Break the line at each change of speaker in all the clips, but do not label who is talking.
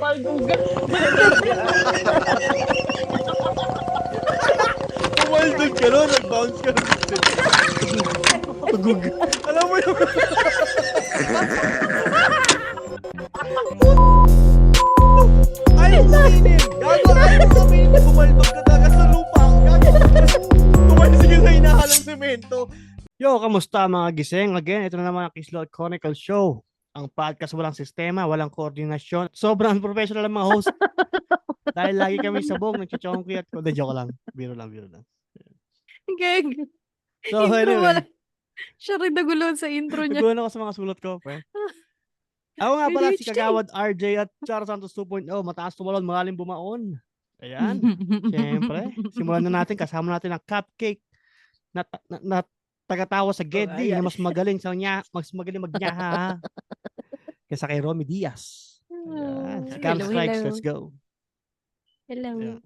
Malduga.
Umaldog ka nun, nag-bounce ka nun. Pagug. Alam mo yung... Ay, uminin! Gago, ay, uminin! Umaldog ka talaga sa lupa. Gago. Tumalsig ka sa hinahalang semento. Yo, kamusta mga gising? Again, ito na naman ang Kislot Chronicle Show. Ang podcast walang sistema, walang koordinasyon. Sobrang professional ang mga host. Dahil lagi kami sabog, nagchichongki at... Joke lang. Biro lang.
Gag.
So,
Intro
anyway.
wala. Siya rin nagulon sa intro niya.
Nagulan ako sa mga sulat ko, pre. Ako nga pala si Kagawad RJ at Char Santos 2.0. Mataas tumalon, malalim bumaon. Ayan. Siyempre. Simulan na natin. Kasama natin ang cupcake na tagatawa sa Geddy na mas magaling magnyaha. Kaysa kay Romy Diaz. Ayan. Si Cam Strikes. Let's go.
Hello.
Ayan.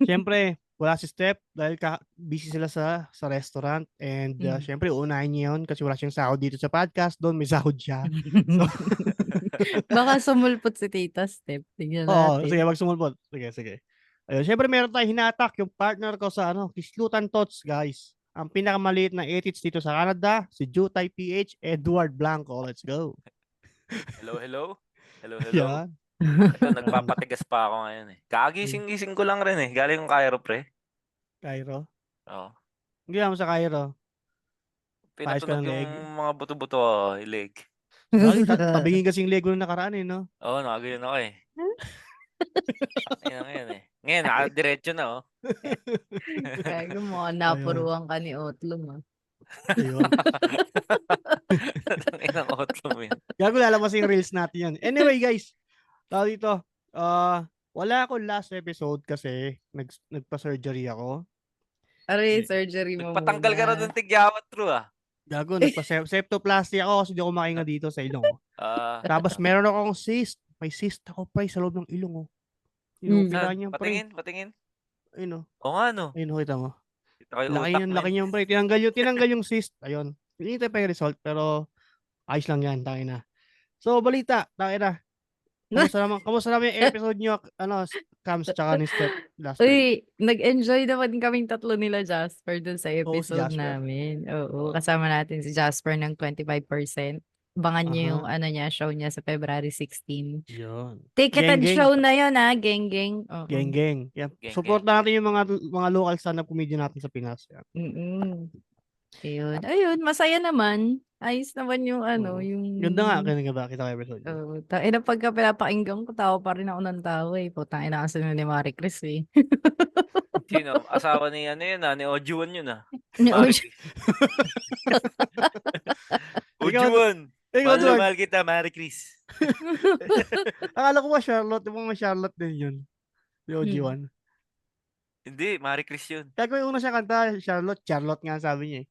Siyempre, wala si Steph dahil busy sila sa restaurant and syempre uunahin niya yun kasi wala siyang sahod dito sa podcast. Doon may sahod siya. So,
Baka sumulpot si Tita Steph. Tingnan
oo,
natin.
sige, magsumulpot. Sige. Ayun, syempre meron tayong hinatak yung partner ko sa Kislutan Tots, guys. Ang pinakamaliit na etits dito sa Canada, si Jutay PH, Edward Blanco. Let's go.
Hello.
Yan.
Ito, nagpapatigas pa ako ngayon eh. Kagising-gising ko lang rin eh. Galing kong Cairo, pre.
Cairo.
Oo.
Ang ginawa mo sa Cairo? Paayos ka
Pinatunog
ng
yung
leg.
mga buto-buto, leg.
Tabingin kasing leg na nakaraan eh, no?
Oo, nakagayon ako eh. Ayun ngayon eh. Ngayon, diretso na oh.
Kaya mo, napuruan ka ni Otlum.
Ayun.
Inang otlum yun.
Gago lalabas yung reels natin yan. Anyway, guys. Tao dito. Wala ako last episode kasi nagpa-surgery ako.
Aray, surgery mo
Nagpatanggal ka rin ng tigyawat, true ah.
Gago, nagpa-septoplasty ako kasi di ako makahinga dito sa ilong. Tapos meron akong cyst. May cyst ako pa sa loob ng ilong. Kita niya, pre.
Patingin.
Ayun,
Oo nga no.
ayun, kita mo.
Ito kayo utak
Laki niya, pre. Tinanggal yung cyst. Ayun. Hinihintay pa yung result, pero ayos lang yan, tangina. So, balita, tangina. Kamusta naman yung episode nyo, Cams tsaka ni Steph last time?
Uy, nag-enjoy naman kaming tatlo nila Jasper dun sa
Si
episode
Jasper.
namin. Oo, kasama natin si Jasper ng 25%. Bangan niyo yung show niya sa February 16.
Yun.
Ticketed
Geng-geng.
show na yun ha, geng-geng. Oo.
Geng-geng. Yan.
Geng-geng.
Support natin yung mga local stand-up comedian natin sa Pinas. Yan.
Ayun, masaya naman. Ayos naman yung yung...
Ganda nga, kaya ba kita episode.
Tangina pagka pinapakinggan ko, tawa pa rin ako ng tawa eh. Putang ina kasi ni Marie Chris eh.
Sino? Asawa ni ni Ojuan yun ah.
Ni
Marie.
Ikaw,
Ojuan.
Ikaw,
Mahal na
Edward.
mahal kita, Marie Chris.
Akala ko ba Charlotte? Di ba may Charlotte din yun? Si OG1.
Hindi, Marie Chris yun.
Kaya ko yung una siya kanta, Charlotte nga sabi niya eh.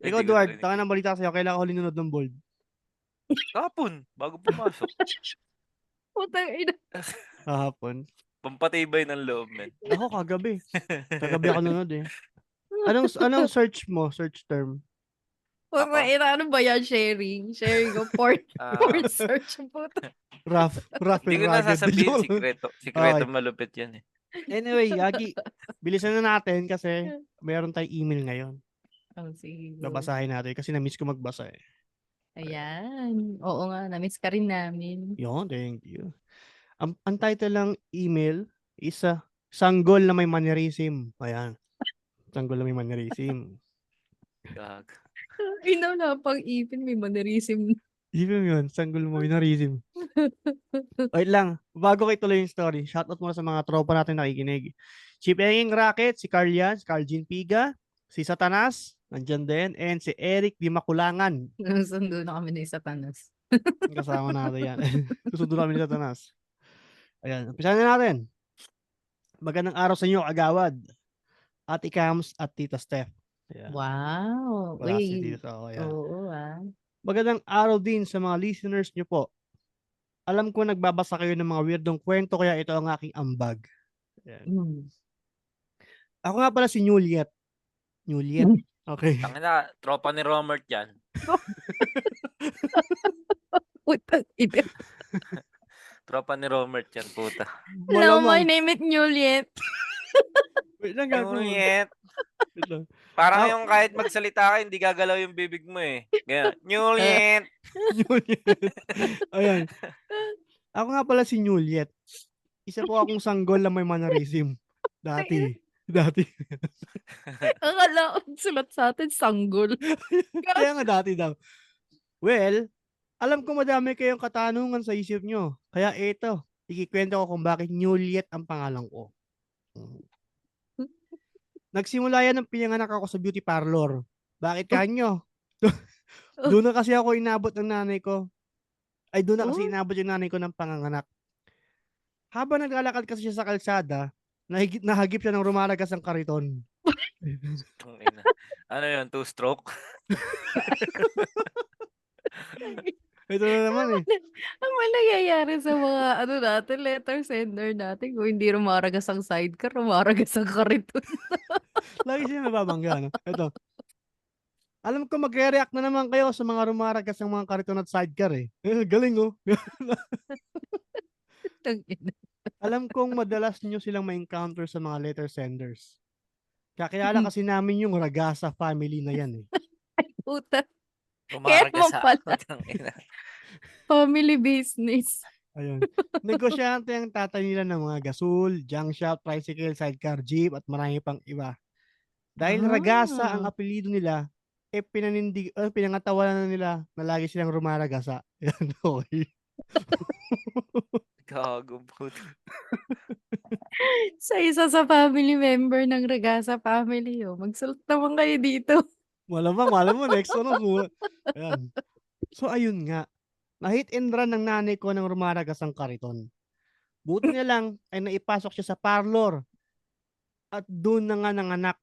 Ikaw,
Hindi ko
Edward,
narinig.
taka ng balita sa'yo, kailangan ko huli nunod ng Bold.
Kapon, bago pumasok.
Putang ina.
Kahapon.
Pampatibay ng loob, men.
Ako, kagabi. Kagabi ako nunod eh. Anong search mo? Search term?
Putang ina, ano ba yan? Sharing ko. Porn search. Puta.
Rough
Hindi
and
ko na
rugged.
sasabihin, sikreto.
Okay.
Malupit yan eh.
Anyway, Yagi, bilisan na natin kasi mayroon tayong email ngayon.
Sige.
Babasahin natin kasi na-miss ko magbasa eh.
Ayan. Oo nga, na-miss ka rin namin.
Yun, thank you. Ang title ng email is Sanggol na may mannerism. Ayan. Sanggol na may mannerism.
Gag.
Inaw na pang ipin, may mannerism.
Even yun, sanggol mo, mannerism. Wait lang, bago kayo tuloy yung story, shoutout muna sa mga tropa natin nakikinig. Chief Enging Racket, si Carl Yan, si Carl Jean Piga, si Satanas, nandyan din, and si Eric Di Makulangan.
Sundo na kami ni Satanas.
Kasama natin yan. Susundo namin ni Satanas. Ayan, umpisahan na natin. Magandang araw sa inyo, Agawad. Ate Cams at Tita Steph. Ayan.
Wow.
Wala si
Uy.
Tita. Ayan.
Oo
Magandang araw din sa mga listeners nyo po. Alam ko nagbabasa kayo ng mga weirdong kwento kaya ito ang aking ambag. Ayan. Ako nga pala si Juliet. Okay.
Tangina, tropa ni Romert yan.
Putang ina.
Tropa ni Romert yan, puta.
Hello, my
Malamang.
name is Juliet.
Wait lang, gago.
Nyulyet.
Wait lang.
Parang
Ah,
yung kahit magsalita ka, hindi gagalaw yung bibig mo eh. Ganyan. Nyulyet.
Juliet. Ayan. Ako nga pala si Juliet. Isa po akong sanggol na may mannerism. Dati.
Akala ko sulat sa atin, sanggol.
Kaya nga dati daw. Well, alam ko madami kayong katanungan sa isip nyo. Kaya ito, ikikwento ko kung bakit Juliet ang pangalan ko. Nagsimula yan ng pinanganak ako sa beauty parlor. Bakit kanyo? Doon na kasi ako inabot ng nanay ko. Ay, doon na kasi inabot yung nanay ko ng panganganak. Habang naglalakad kasi siya sa kalsada, nahagip siya ng rumaragas ng kariton.
Tangina. Ano yun? 2-stroke?
Ito na naman eh.
Ang mga nangyayari sa mga natin, letter sender natin. Kung hindi rumaragas ang sidecar, rumaragas ang kariton.
Lagi siya nababangga. No? Ito. Alam ko magre-react na naman kayo sa mga rumaragas ng mga kariton at sidecar eh. Galing oh.
Tangina.
Alam kong madalas nyo silang ma-encounter sa mga letter senders. Kakilala kasi namin yung Ragasa family na yan eh.
Ay, puta.
Umaraga
mo
sa
pala.
Tangina.
Family business.
Ayun. Negosyante ang tatay nila ng mga gasol, junk shop, tricycle, sidecar, jeep at marami pang iba. Dahil Ragasa ang apelyido nila, pinangatawanan na nila na lagi silang rumaragasa. Yan, okay.
Gago, puta.
Sa isa sa family member ng Regasa family, magsulat naman kayo dito.
Malam mo, next one. Ayan. So, ayun nga. Na-hit and run ng nanay ko ng rumaragas ang kariton. Buti na lang ay naipasok siya sa parlor. At doon na nga nanganak.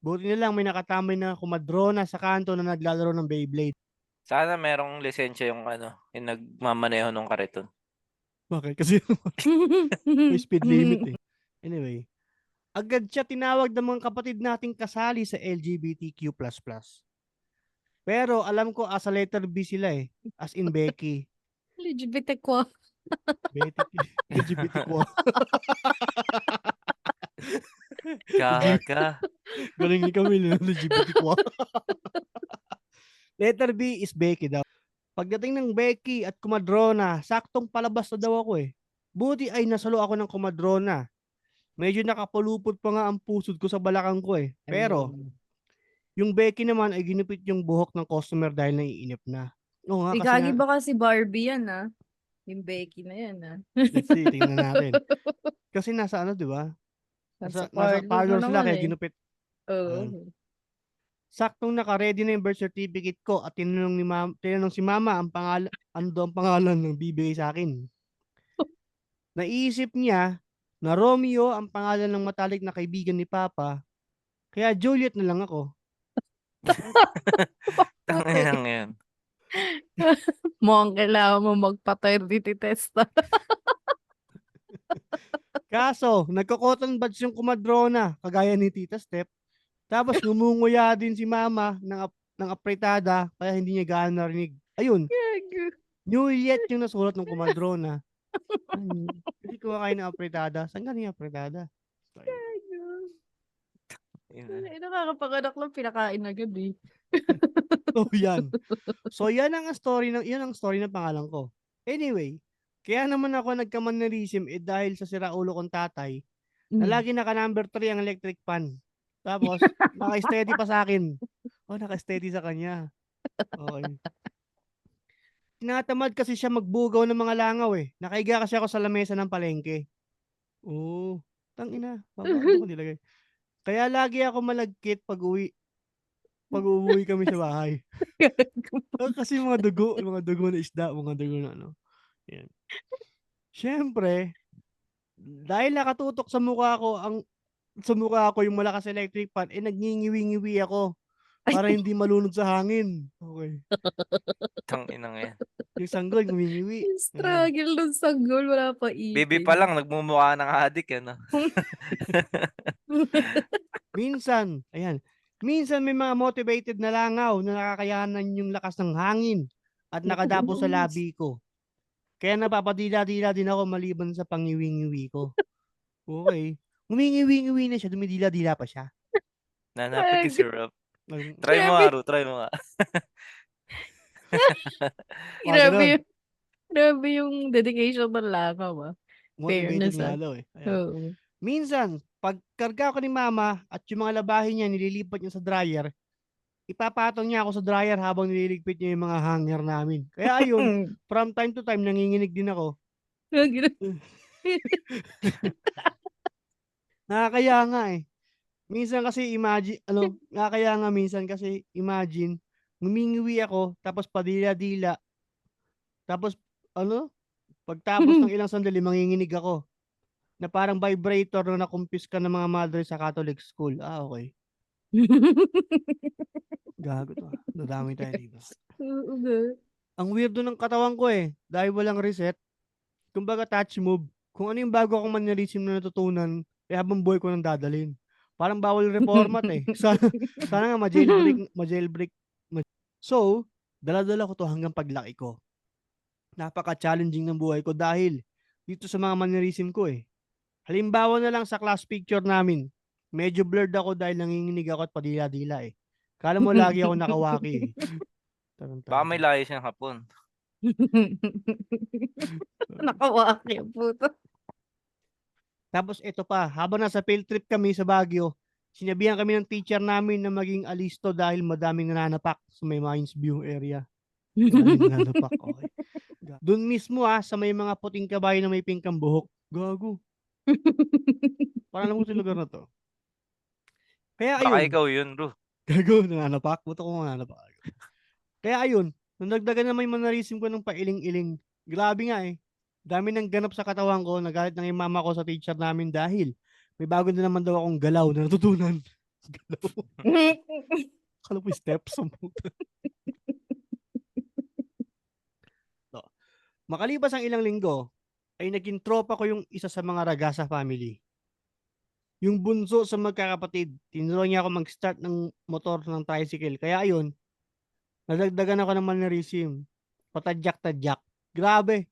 Buti na lang may nakatambay na kumadrona sa kanto na naglalaro ng Beyblade.
Sana merong lisensya yung yung nagmamaneho ng kariton.
Bakit? Kasi may speed limit eh. Anyway, agad siya tinawag ng mga kapatid nating kasali sa LGBTQ++. Pero alam ko as a letter B sila eh. As in Becky.
LGBT ko.
LGBT ko.
Gaga.
Galing ni Camille. LGBT ko. Letter B is Becky daw. Pagdating ng Becky at kumadrona, saktong palabas na daw ako eh. Buti ay nasalo ako ng kumadrona. Medyo nakapulupot pa nga ang pusod ko sa balakang ko eh. Pero, yung Becky naman ay ginupit yung buhok ng customer dahil naiinip na. Oo nga, kasi
Gagi
nga,
ba kasi Barbie yan Yung Becky na yan
let's see, tingnan natin. Kasi nasa di ba? Nasa parlor sila kaya ginupit.
Oo.
Saktong naka-ready na yung birth certificate ko at tinanong si mama ang pangalan, ano daw ang pangalan ng bibigay sa akin. Naisip niya na Romeo ang pangalan ng matalik na kaibigan ni Papa, kaya Juliet na lang ako.
Tangina ngayon.
Mukhang kailangan mo magpa-paternity test.
Kaso, nagko-cotton buds yung kumadrona, kagaya ni Tita Step. Tapos ngumunguya din si mama ng apretada, kaya hindi niya gaano narinig. Ayun, Juliet yung nasulat ng kumadrona. Hindi ko kain ng apretada. Saan galing yung apretada?
Nakakapanganak lang, pinakain agad eh.
So yan. So yan ang story ng pangalan ko. Anyway, kaya naman ako nagka-mannerism dahil sa siraulo kong tatay na lagi naka number 3 ang electric fan. Tapos naka-steady pa sa akin. Naka-steady sa kanya. Okay. Tinatamad kasi siya magbugaw ng mga langaw eh. Nakaiga kasi ako sa lamesa ng palengke. Tangina. Paano ko nilagay? Kaya lagi ako malagkit pag uuwi kami sa bahay. Kasi mga dugo na isda, mga dugo na Yan. Siyempre, dahil nakatutok sa mukha ko yung malakas electric fan, nagningiwi-ngiwi ako para hindi malunod sa hangin. Okay.
Tangina ngayon.
Yung sanggol, ngumingiwi.
Struggle ng sanggol, wala pa ipin.
Baby pa lang, nagmumukha ng adik
Minsan may mga motivated na langaw na nakakayanan yung lakas ng hangin at nakadapo sa labi ko. Kaya napapadila-dila din ako maliban sa pangiwi-ngiwi ko. Okay. Umingiwi-ngiwi na siya, dumidila-dila pa siya.
Nanapig si Rob.
Mag-
Try mo
Grabe.
nga, Ru. Try mo nga.
Mga
Grabe
ganun.
yung, grabe yung dedication ng langaw, ah.
Motivated
Fairness,
nga
ah.
daw eh. Ayan.
Oo.
Minsan, pag karga ko ni mama at yung mga labahin niya nililipat niya sa dryer, ipapatong niya ako sa dryer habang nililigpit niya yung mga hanger namin. Kaya ayun, from time to time, nanginginig din ako. Nakakaya nga eh. Minsan kasi nakakaya nga minsan kasi imagine, ngumingiwi ako, tapos padila-dila, tapos pagtapos ng ilang sandali, manginginig ako. Na parang vibrator na nakumpiska ng mga madre sa Catholic school. Okay. Gago to. Nadami tayo dito.
Oo nga.
Ang weirdo ng katawan ko eh. Dahil walang reset. Kumbaga touch move. Kung ano yung bago akong mannerism na natutunan, habang buhay ko nang dadalhin. Parang bawal reformat eh. Sana nga ma-jailbreak. So, dala-dala ko to hanggang paglaki ko. Napaka-challenging ng buhay ko dahil dito sa mga mannerism ko eh. Halimbawa na lang sa class picture namin, medyo blurred ako dahil nanginginig ako at padila-dila eh. Kala mo lagi ako nakawaki eh.
Baka may layo siyang hapon.
Nakawaki ang puto.
Tapos ito pa, habang nasa field trip kami sa Baguio, sinabihan kami ng teacher namin na maging alisto dahil madaming nananapak sa may Mines View area. Madaming nananapak, okay. Doon mismo sa may mga puting kabayo na may pingkang buhok. Gago. Parang alam ko sa lugar na to. Kaya
Baka
ayun.
ikaw yun, Ru.
Gago, nananapak. Buto ko nananapak. Kaya ayun, nung nagdagan naman yung mannerism ko ng pailing-iling, grabe nga eh. Dami ng ganap sa katawan ko, nagalit ng yung mama ko sa teacher namin dahil may bago na naman daw akong galaw na natutunan. Galaw. Kala mo steps. So, makalipas ang ilang linggo, ay naging tropa ko yung isa sa mga Ragasa family. Yung bunso sa magkakapatid, tinuruan niya ako mag-start ng motor ng tricycle. Kaya ayun, nadagdagan ako ng mannerism. Patadyak-tadyak. Grabe.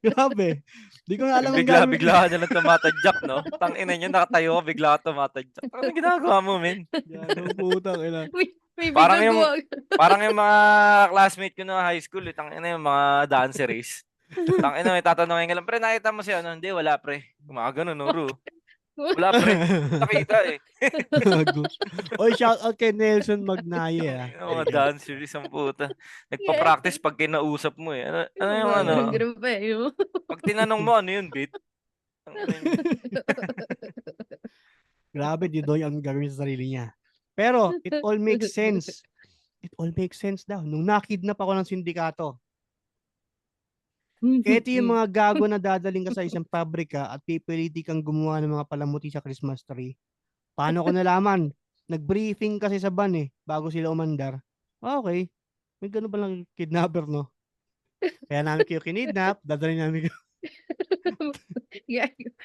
Grabe. Di ko na alam ang gagawin.
Bigla-bigla ka na lang tumatadyak, no? Tangina niya, nakatayo ka, bigla ka tumatadyak. Ano ginagawa mo, men?
Gago, putang ina.
May
Parang
biglang
yung-
gumag-
Parang yung mga classmate ko na high school, tangina yung mga danceries. Tangina, may tatanungin ka lang, pre, nakita mo siya? Ano? Hindi, wala, pre. Gumagano, no, Ru? Wala, pre. Nakita eh.
Gago. Oy, shout out kay Nelson Magnaye
Yung mga danceries ang puta. Nagpa-practice pag kinausap mo eh. Ano yung ano?
Ganun pa eh.
Pag tinanong mo, ano yun, beat?
Grabe, Didoy ang gagawin sa sarili niya. Pero, it all makes sense. It all makes sense daw. Nung nakidnap ako ng sindikato, ito yung mga gago na dadaling ka sa isang pabrika at pipiliti kang gumawa ng mga palamuti sa Christmas tree. Paano ko nalaman? Nag-briefing kasi sa ban bago sila umandar. Okay. May gano'n ba lang kidnapper, no? Kaya namin kayo kinidnap, dadalhin namin kayo.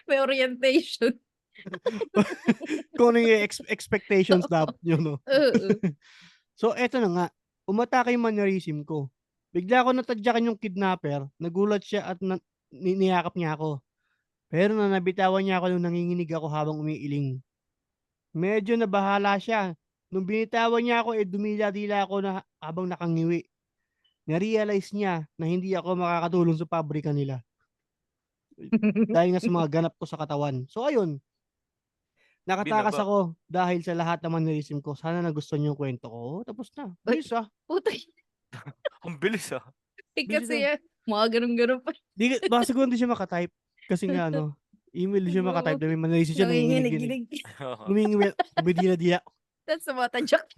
May orientation.
Kung ano yung expectations dapat nyo, no?
Oo.
So, eto na nga. Umatake yung mannerism ko. Bigla ako natadyakan yung kidnapper, nagulat siya at niyakap niya ako. Pero nabitawan niya ako nung nanginginig ako habang umiiling. Medyo nabahala siya. Nung binitawan niya ako, dumila-dila ako na habang nakangiwi. Na-realize niya na hindi ako makakatulong sa pabrika nila. Dahil nga sa mga ganap ko sa katawan. So ayun, nakatakas
Binaba.
ako dahil sa lahat ng mannerism ko. Sana nagustuhan niyo yung kwento ko. Tapos na. Bilis
Putay.
Ang bilis ah.
Bilis
Kasi mga ganun-ganun pa.
Baka siguro hindi siya makatype. Kasi nga email hindi siya makatype. Dahil may mannerism siya.
Nanginginig-ginig.
Gumingiwi. Bumidila-dila.
That's sumatadyak.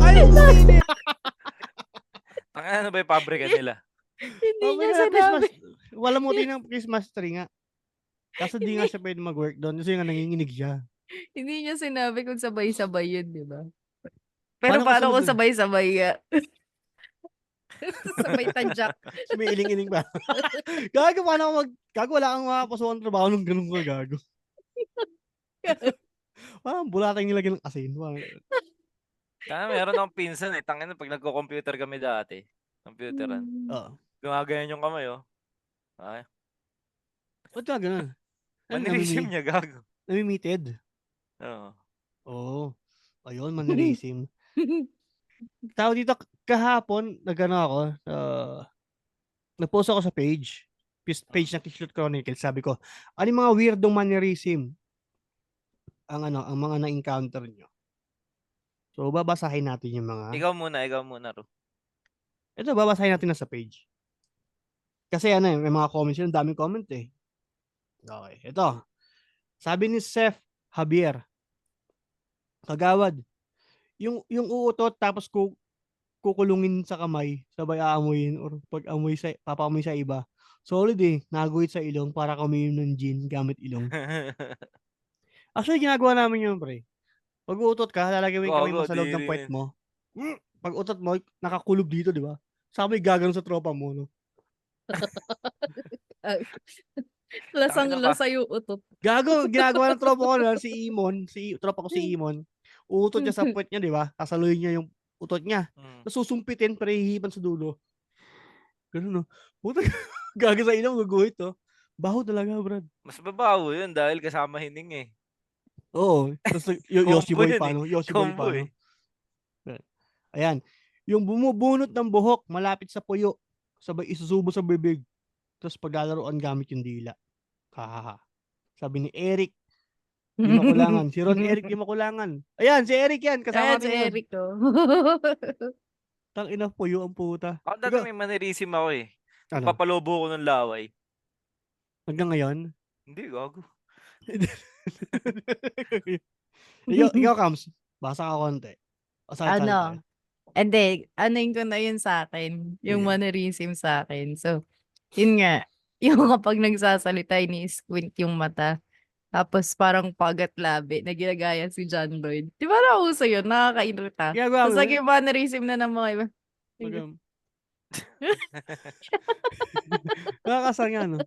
Ay, uminit!
Ano ba yung pabrika nila?
Hindi niya
Christmas.
sinabi.
Wala mo din ng Christmas tree nga. Kaso di nga siya pwede mag-work doon. Kasi nga nanginginig siya.
Hindi niya sinabi kung sabay-sabay yun, di ba? Pero
Paano
paano
kung
kung sabay-sabay nga? Sabay tadyak.
May iling-iling ba? Gago, paano ako Gago, wala kang makapasukan trabaho nung ganun ka, gago. Parang bulatang nilagyan ng asin. Parang,
Kaya meron akong pinsan eh. Tangina pag nagko-computer kami dati. Computeran.
oo.
Gumagayan yung kamay oh. Ay,
Ba't ka ganun? Ano,
mannerism niya gago.
namimited?
Oo.
Oo. Ayun, mannerism. Tao dito, kahapon, nagano ako, nag-post ako sa page ng Kislut Chronicle. Sabi ko, ano yung mga weirdong mannerism ang mga na-encounter nyo? So, babasahin natin yung mga,
Ikaw muna, Ro.
ito, babasahin natin na sa page. Kasi ano, may mga comments yun, daming comment eh. Okay, ito. Sabi ni Seth Javier, Kagawad, yung uutot tapos kukulungin sa kamay, sabay aamuyin or pag amoy sa papaamoy sa iba. Solid eh, naguhit sa ilong para kuminom ng gin gamit ilong. Actually, ginagawa namin yun, pre. Pag uutot ka, lalagay mo yung kamay mo
Gago,
sa
di
loob ng
rin
puwet
yun.
mo. Pag utot mo, nakakulog dito, di ba? Sabi gagano sa tropa mo, no?
Tangina ka.
Lasang-lasa yung utot.
Gago, ginagawa ng tropa ko na tropa ko si Imon. Uutot niya sa puwet niya, di ba? Sasaluhin niya yung utot niya.
Mm.
Nasusumpitin, pero hihipan sa dulo. Ganun, no? Puta, gago sa ilong, guguhit, to. Baho talaga, Brad.
Mas babaho yun dahil kasama hining eh.
Oo. Tapos, Yoshi
Combo
Boy
yun eh.
pa, no? Yoshi Boy
Combo
pa, no?
eh.
Ayan. Yung bumubunot ng buhok malapit sa puyo, sabay isusubo sa bibig. Tapos paglalaroan gamit yung dila. Hahaha. Sabi ni Eric, di makulangan. Si Ron Eric, di makulangan. Ayan, si Eric yan. Kasama
Ayan si
natin yun.
Eric, oh.
Tang ina puyo ang puta.
Ako dati
Ikaw,
may mannerism ako eh.
ano?
Nagpapalobo ko ng laway.
Hanggang ngayon?
Hindi, gago.
ikaw, Kams. Basa ka konti. O salita.
Ano? Hindi, anuin ko na yun sa akin. Yung
Sige.
mannerism sa akin. So, yun nga. Yung kapag nagsasalita, ini-squint yung mata. Tapos parang pagat labi na ginagaya si John Lloyd. Di ba nauso yun? Nakakairita.
Ginagawa mo
Tapos
yun?
naging mannerism na ng mga iba.
Magam. Nakakasar nga, no?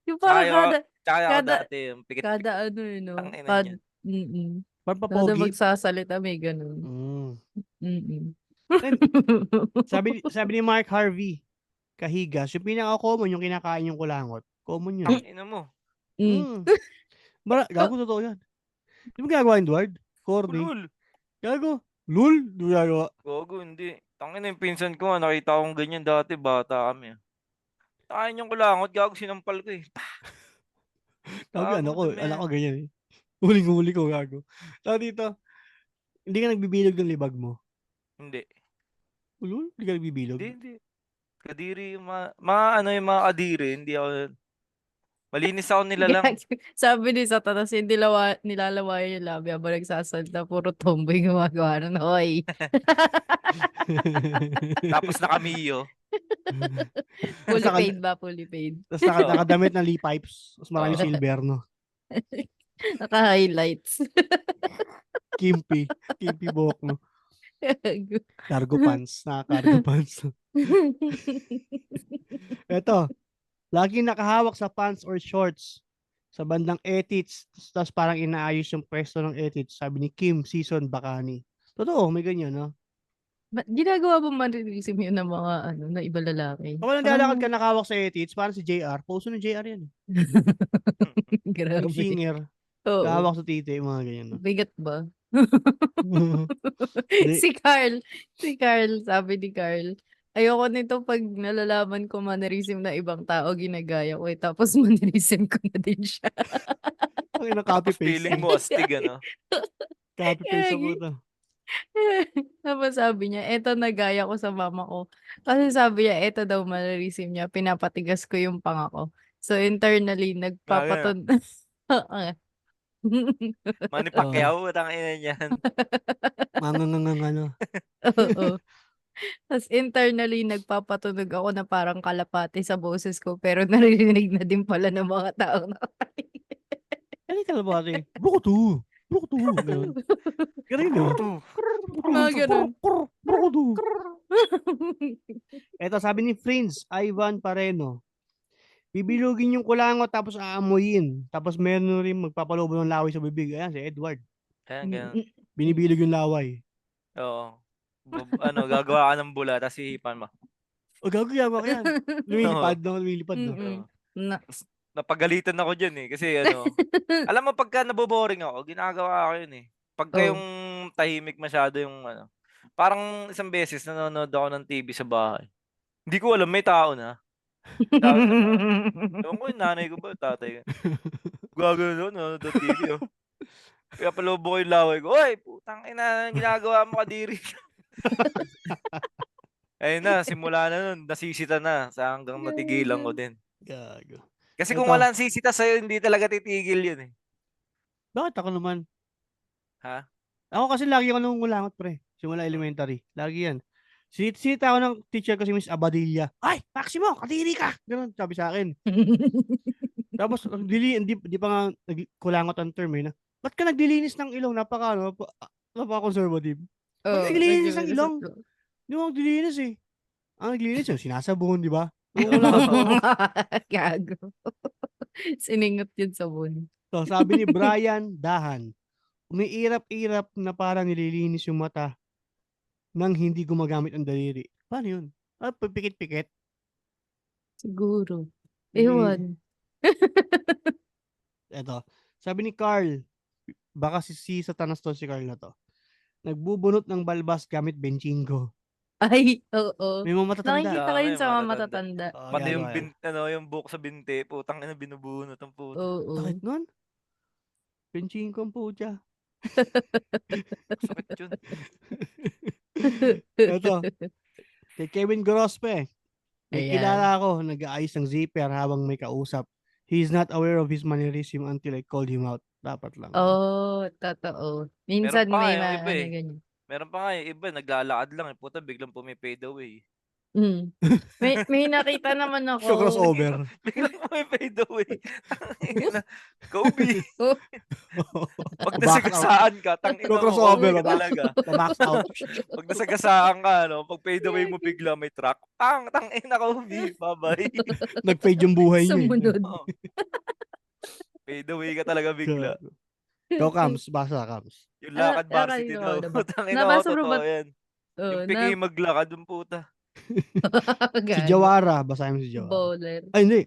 Yung parang
Tsaka ako
kada,
dati yung pikit-pikit.
kada ano yun, no?
Tangina niyan.
Parang
Kada
papogi.
magsasalita may ganun.
Mm.
Mm-mm.
Then, sabi ni Mark Harvey, Kahigas, yung pinaka-common yung kinakain yung kulangot. Common yun.
Ina mo.
Mm.
Gago, totoo yan. Di mo ginagawa yung Edward? Corny.
Ulul.
Gago. Lul? Di mo ginagawa.
Gago, hindi. Tangina yung pinsan ko, nakita akong ganyan dati, bata kami. Kain yung kulangot, gago, sinampal ko eh.
Gago,
Gago, dumi.
anak ko ganyan eh. Huling-huli ko, gago. Tawag dito, hindi ka nagbibilog ng libag mo.
Hindi.
Ulul? Hindi ka nagbibilog?
Hindi. Kadiri yung yung mga kadiri, hindi ako, malinis ako nilalang.
Sabi ni Satanas, yung nilalawayan yung labi habang nagsasalita, puro tomboy gumagawa ng hoy.
Tapos nakamiyo.
Fully paid ba? Fully paid.
Tapos nakadamit ng lee pipes. Tapos maraming silver, no?
Naka-highlights.
Kimpi buhok, no? Cargo pants. Naka-cargo pants. Eto, laging nakahawak sa pants or shorts sa bandang etits. Tapos parang inaayos yung pwesto ng etits. Sabi ni Kim Season Bakani. Totoo, may ganyan, no?
Ginagawa ba mannerism yun ng mga na iba lalaki?
Kapag naglalakad ka nakahawak sa etits, parang si JR. Puso ng JR yan.
Grabe.
Yung singer.
Oo.
Kahawak sa titi, mga ganyan, no?
Bigat ba?
Hindi.
Si Carl, sabi ni Carl, ayoko nito pag nalalaman ko mannerism na ibang tao ginagaya ko tapos mannerism ko na din siya.
Ang ina copy paste.
Feeling mo astig, ano?
Copy paste ako to.
Tapos sabi niya, eto nagaya ko sa mama ko. Kasi sabi niya, eto daw mannerism niya, pinapatigas ko yung panga ko. So internally, nagpapaton.
Manny Pacquiao, tangina niyan.
Ano.
Oo. Tapos internally, nagpapatunog ako na parang kalapati sa boses ko, pero naririnig na din pala ng mga tao na
Ano yung kalabati? Brukutu. Ganun. Ganun.
Mga ganun.
Eto, sabi ni Prince Ivan Pareno, Bibilugin yung kulangot tapos aamuyin. Tapos meron rin magpapalobo ng laway sa bibig. Ayan, si Edward.
Ayan, ganun.
Binibilog yung laway.
Oo. Gagawa ka ng bula, tapos hihipan mo.
O gagawin ko yan. Lumilipad,
Oo.
no? Lumilipad, no?
Mm-mm.
Oo.
Na,
Napagalitan ako dyan eh. Kasi alam mo pagka naboboring ako, ginagawa ko yun eh. Pagka
Oh.
yung tahimik masyado yung parang isang beses nanonood ako ng TV sa bahay. Hindi ko alam, may tao na. Tao na tao. Ewan ko yung nanay ko ba, tatay ko. Gagano, nanonood ng TV oh. Kaya palobo ko yung laway ko, "Oy, putang ina, ginagawa mo kadiri." Ayun na, simula na nun, nasisita na sa hanggang natigilan ko din.
Gago.
Kasi kung
Eto.
walang sisita sa'yo, hindi talaga titigil yun eh.
Bakit ako naman?
Ha?
Ako kasi lagi ako nangungulangot, pre. Simula elementary. Lagi yan. Sinita ako ng teacher ko si Miss Abadilla. Ay, Maximo, kadiri ka! Ganun, sabi sa akin. Tapos, hindi pa nga kulangot ang term eh. Ba't ka naglilinis ng ilong? Napaka-conservative. Ba't
Oh,
naglilinis ng
nag-iisip
ilong?
ko.
Hindi mo naglilinis eh. Ang naglilinis yung sinasabon, di ba? Nangungulangot ako.
Gago. Siningot yun sa bun.
So, sabi ni Brian Dahan, umiirap-irap na parang nililinis yung mata nang hindi gumagamit ang daliri. Paano yun? Pipikit-pikit?
Siguro.
Nililinis.
Ewan.
Eto. Sabi ni Carl, baka si Satanas to si Carl na to. Nagbubunot ng balbas gamit benchingo.
Ay, oo.
May mga matatanda.
Nakikita ko
Dami,
yun sa mga
matatanda.
matatanda.
Oo,
Pati
ginagawa yan.
yung buhok sa binti, putang ina, binubunot ang puta.
Oo.
Sakit nun? Benchingo ang putya.
Sakit yun.
Eto. Kay Kevin Grospe. May
Ayan.
kilala ako, nag-aayos ng zipper habang may kausap. He's not aware of his mannerism until I called him out. Dapat lang.
Oh, totoo. Minsan
Meron pa
may
nga yung iba eh.
ganyan.
Meron pa nga yung iba, naglalakad lang eh. Puta, biglang pumipade away.
Mm. May nakita naman
So,
ako.
crossover.
Biglang pumipade away. Tangina. Kobe.
Oh,
Pag
Back
nasagasaan ka, tangina mo,
Crossover,
Kobe ka
ba?
talaga.
Max out.
Pag nasagasaan ka, pag fade away mo bigla may truck. Tangina Kobe. Bye-bye.
Nag-fade yung buhay niya.
sumunod.
Oo. Fade away ka talaga bigla.
Go, Kams. Basa, Kams.
Yung lakad varsity
Kanina
daw.
ko na ba?
Tangina ko,
Nabasa mo
totoo
ba?
yan. Yung piki maglakad yung puta.
Si Jawara. Basahin mo si Jawara.
Bowler.
Ay, hindi.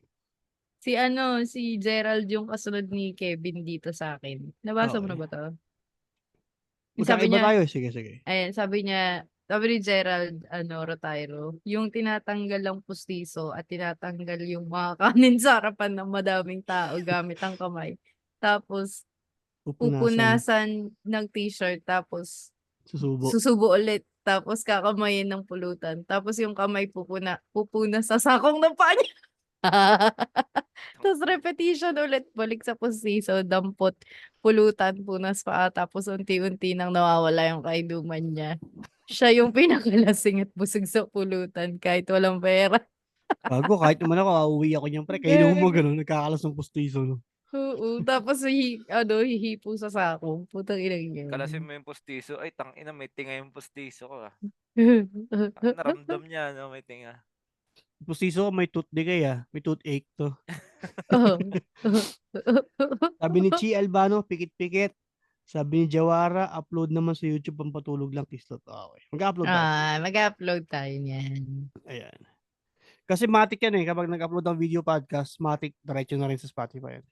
Si Gerald yung kasunod ni Kevin dito sa akin. Nabasa mo na ba to? Sabi
Magkaiba
niya,
tayo. Sige, sige.
ayan, sabi ni Gerald, Rotairo, yung tinatanggal ang pustiso at tinatanggal yung mga kanin sa harapan ng madaming tao gamit ang kamay. Tapos,
Pupunasan.
pupunasan ng t-shirt, tapos
Susubo.
susubo ulit, tapos kakamayin ng pulutan. Tapos yung kamay pupuna sa sakong ng paa niya. Tapos repetition ulit, balik sa pustiso, dampot, pulutan, punas paa, tapos unti-unti nang nawawala yung kainuman niya. Siya yung pinakalasing at busog sa pulutan kahit walang pera.
Bago, kahit naman ako, uuwi ako niyan, pre. Kayo mo gano'n, nagkakalas ng pustiso, no?
Oo, tapos hihipo sa sako. Putang inang yun.
Kalasin mo yung postiso. Ay, tangina, may tinga yung postiso ko ah. Naramdam niya, no, may tinga.
Pustiso, may tooth decay, May toothache to.
Oo.
Sabi ni Chi Albano, pikit-pikit. Sabi ni Jawara, upload naman sa YouTube ang patulog lang kislot. Okay. Mag-upload tayo.
Mag-upload tayo niyan.
Ayan. Kasi matik yan eh. Kapag nag-upload ng video podcast, matik, diretso na rin sa Spotify yan.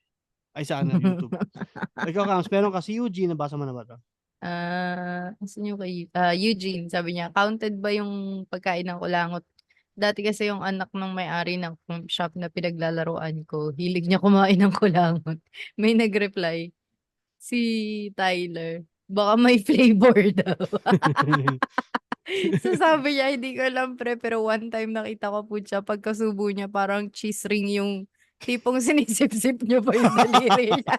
Ay, saan na? YouTube. Ikaw, Kams, meron ka si Eugene, nabasa mo na ba ito?
Asan yung kay Eugene, sabi niya, counted ba yung pagkain ng kulangot? Dati kasi yung anak ng may-ari ng shop na pinaglalaroan ko, hilig niya kumain ng kulangot. May nag-reply, si Tyler, baka may flavor daw. So sabi niya, hindi ko alam pre, pero one time nakita ko po siya, pagkasubo niya, parang cheese ring yung tipong sinisip-sip niya pa yung daliri niya.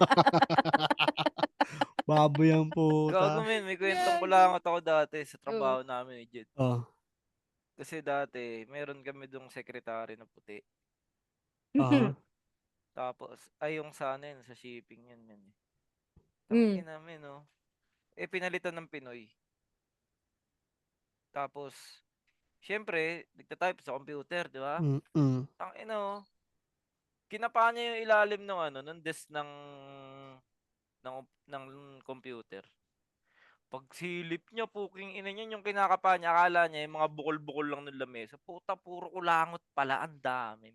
Baboy ang puta.
Gago men, may kwentong kulangot ako dati sa trabaho namin ni Jed.
Oh.
Kasi dati, meron kami dong sekretary na puti. Tapos, ay yung sa ano yun, sa shipping yun, men. Tangin namin, no. Pinalitan ng Pinoy. Tapos, syempre, nagtatype sa computer, di ba? Tangin, no. kinapa niya yung ilalim ng ano, ng desk ng computer. Pagsilip niya, puking ina niya, yung kinakapa niya, akala niya yung mga bukol-bukol lang ng lamesa. Puta, puro kulangot pala, ang dami.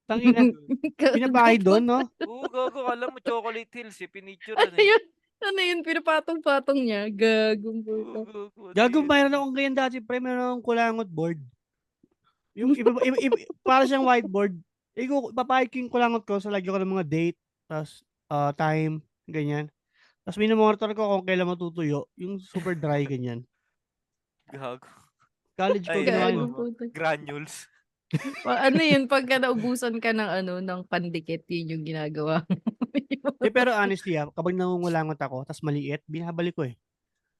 Tangina. Pinabahay doon, no?
Oo, gago, alam mo, Chocolate Hills, pinicturean eh.
Ayun. Ano yun? Pinapatong-patong niya. Gagong
Oo,
puta.
gago.
Gago, mayroon akong ganyan dati, pre. Meron akong kulangot board. Yung para siyang whiteboard. Papahid ko yung kulangot ko, so lagyan ko ng mga date, tapos time, ganyan. Tapos minomonitor ko kung kailan matutuyo. Yung super dry, ganyan.
Gago.
College ko
Ay,
ginawa
Gago
yun.
ano,
puta.
granules.
Ano yun? Pagka naubusan ka ng ano, ng pandikit, yun yung ginagawa mo.
Pero honestly, kapag nangungulangot ako, tapos maliit, binabalik ko eh.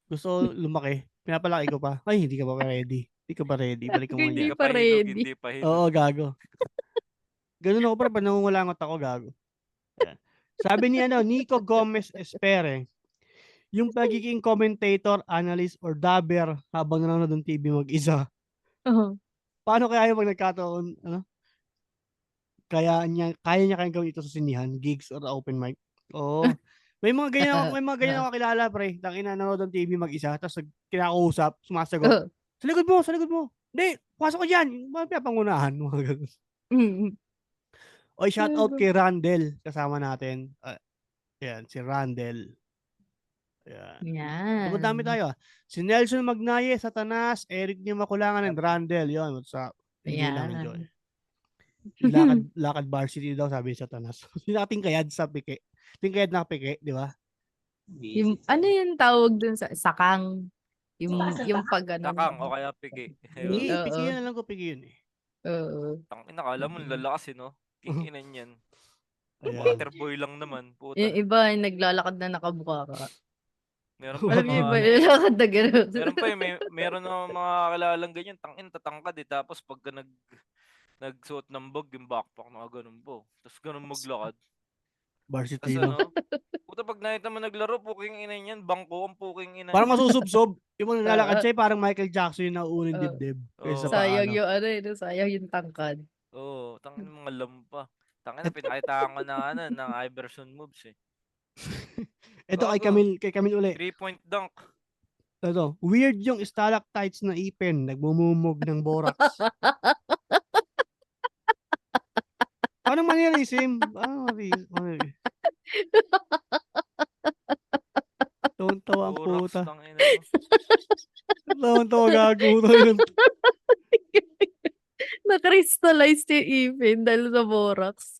Gusto ko lumaki, pinapalaki ko pa. Ay, hindi ka pa ready. Hindi ka pa ready. Balik ka muna
Hindi
dyan.
Hindi ka
pa
pa hinog,
ready.
hindi pa hinog.
Oo, gago. Ganun ako, pag nangungulangot ako, gago. Ayan. Sabi ni Nico Gomez Espere, yung pagiging commentator, analyst, or dabber habang nanonood ng TV mag-isa.
Oo.
Paano kaya yung pag nagkataon, kaya niya kayang gawin ito sa sinihan, gigs or open mic? Oo. May mga ganyan ako kilala, pre. Tangina, nanonood ng TV mag-isa, tapos kinakausap, sumasagot.
Oo.
Sa likod mo. Hindi, pasok ko dyan. Yung mga pinapangunahan, mga ganun.
Mm.
Oy, shout out kay Randel, kasama natin. Ayan, si Randel. Ayan. Dumadami
Yan.
tayo. Si Nelson Magnaye, Satanas, Eric Di Makulangan, and Randel. Yun, what's up? Enjoy lang,
Ayan.
enjoy. Lakad varsity daw, sabi ni Satanas. Tingkayad sa pike. Tingkayad na pike, di ba?
Yung, ano yung tawag dun sa sakang? Yung pag ano.
Takang o kaya piki.
Hindi,
Oo.
pike yun, alam ko pike yun eh.
Oo.
Tangina, kala mo lalakas eh, no? Kinginan yan.
Ayan.
Waterboy lang naman, puta.
Yung iba, naglalakad na nakabuka ka.
Meron pa
Alam niyo
mga
ba,
ano eh.
naglalakad na gano'n.
Meron pa meron na mga kilalang ganyan, tangin, tatangkad eh. Tapos pagka nagsuot ng bag, yung backpack na ganun po. Tapos ganun maglakad.
Varsity,
Tapos
no?
puta pag nakita mo naglaro, puking ina yan, bangko ang puking ina.
Parang masusubsob. Yung mga naglalakad siya, parang Michael Jackson yung nauunang dibdib. Kaysa
Oo.
Sayang
paano.
yung ano sayang yung tangkad.
Oo, tangin mga lampa. Tangin na pinakitaan ko ng Iverson moves eh.
Ito
Gago.
kay Camille uli.
3-point dunk.
Ito, weird yung stalactites na ipin, nagmumumog ng borax. Paano mannerism? Tawa ang
Borax,
puta.
tangin mo.
Tawa gago.
Na-crystallize yung ipin dahil sa borax.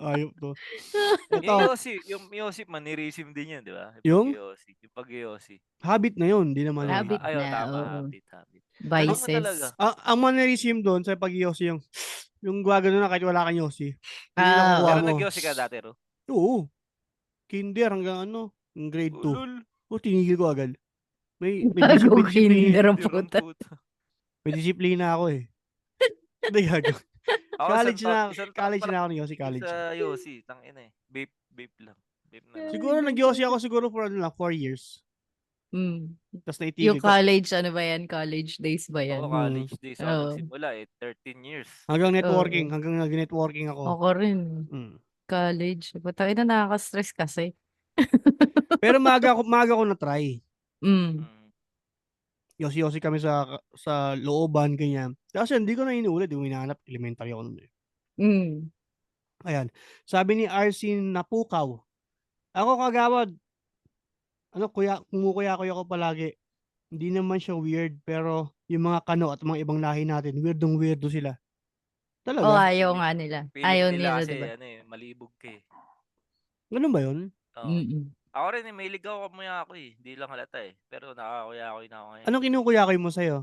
Ayop to.
Yung
Ito,
Yossi, yung Yossi, manirism din yan, di ba?
Yung?
Yung pag-Yossi.
habit na yun, hindi naman.
Habit
Ayaw,
na,
tama,
oo.
habit. Ano mo
Vices.
talaga?
Ang mannerism doon sa pag-Yossi yung gagano na kahit wala kang Yossi. Hindi na kukuha
Pero
mo.
nag-Yossi ka dati, Ro?
Oo. Kinder hanggang yung grade 2.
Lul.
Tinigil ko agad. May
Gago kinder ang
Yun ang
puta.
puta.
may disiplina ako eh. Hindi gago.
Ako,
College
isang taon
na
pa lang
ako ng Yossi, college.
sa Yossi, tangina eh. Vape lang. Vape na lang.
Siguro nag-Yossi ako for 4 years.
Mm.
Tapos naitigil
Yung
ko.
college, ano ba yan? College days ba yan?
Oo, college days ako
Oo.
nagsimula eh. 13 years.
Hanggang networking. Hanggang nag-networking ako.
Ako rin.
Mm.
College. Patay na nakaka-stress kasi.
Pero maaga ko na-try.
Mm.
Yossi kami sa looban, ganyan. Kasi hindi ko na inuulit. Yung hinahanap, elementary ako nun eh.
Mm.
Ayan. Sabi ni RC Napukaw, ako kagawad, kumukuya ko palagi. Hindi naman siya weird, pero yung mga Kano at mga ibang lahi natin, weirdo sila. Talaga?
Oh, ayaw nga nila. Ayaw
Feeling nila
nila,
kasi,
diba?
malibog ka eh.
Ganun ba yun?
Oo.
Mm-mm.
Ako rin eh, may ligaw ako eh. Hindi lang halata eh. Pero nakakakuya-kuya na ako ngayon.
Anong kinukuya mo sa'yo?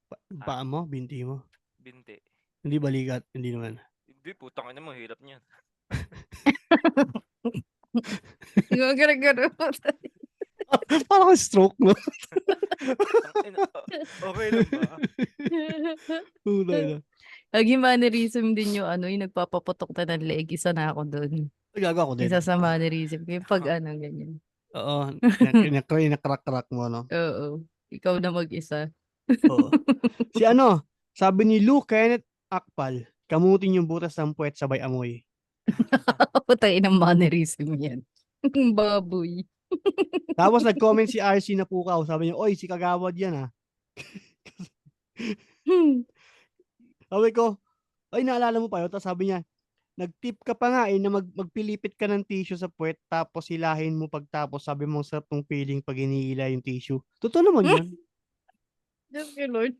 Ah.
Paa mo? Binti mo?
Binti.
Hindi balikat? Hindi naman.
Hindi, putang ina mo, hirap niyan.
Gagano.
Parang stroke, no?
Okay lang ba?
Puta na.
Lagi mannerism din yung yung nagpapaputok na ng leeg. Isa na ako doon.
Gaga ako din.
Isa sa mannerism. Yung pag ganyan.
Oo. Inakrak mo, no?
Oo. Ikaw na mag-isa.
Oo. Si Sabi ni Lou Kenneth Akpal, kamutin yung butas ng puwet sabay amoy.
Putay ng mannerism yan. Baboy.
Tapos nag-comment si RC na pukaw. Sabi niya, oy, si Kagawad yan ah. Sabi ko, ay naalala mo pa yun? Tapos sabi niya, nag-tip ka pa nga na magpilipit ka ng tissue sa puwet tapos hilahin mo pagtapos. Sabi mo, sarap ng feeling pag hinihila yung tissue. Totoo naman yun.
Diyos ko, Lord.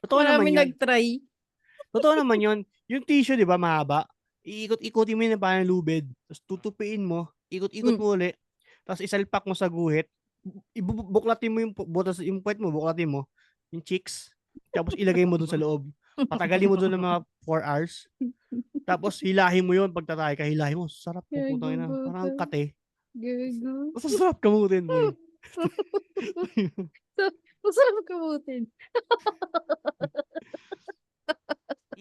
Totoo naman
Marami
yun.
nag-try.
Totoo naman yun. Yung tissue, di ba, mahaba? Iikot-ikutin mo yun na parang lubid. Tapos tutupiin mo. Ikot-ikot mo ulit. Tapos isalpak mo sa guhit. Buklatin mo yung butas, yung puwet mo, buklatin mo. Yung cheeks. Tapos ilagay mo dun sa loob. Patagalin mo dun ng mga 4 hours. Tapos hilahin mo yun pagtatay ka. Hilahin mo. Sarap po putang ina. Parang kate.
Gago.
Basta sarap kamutin mo.
Masarap kamutin.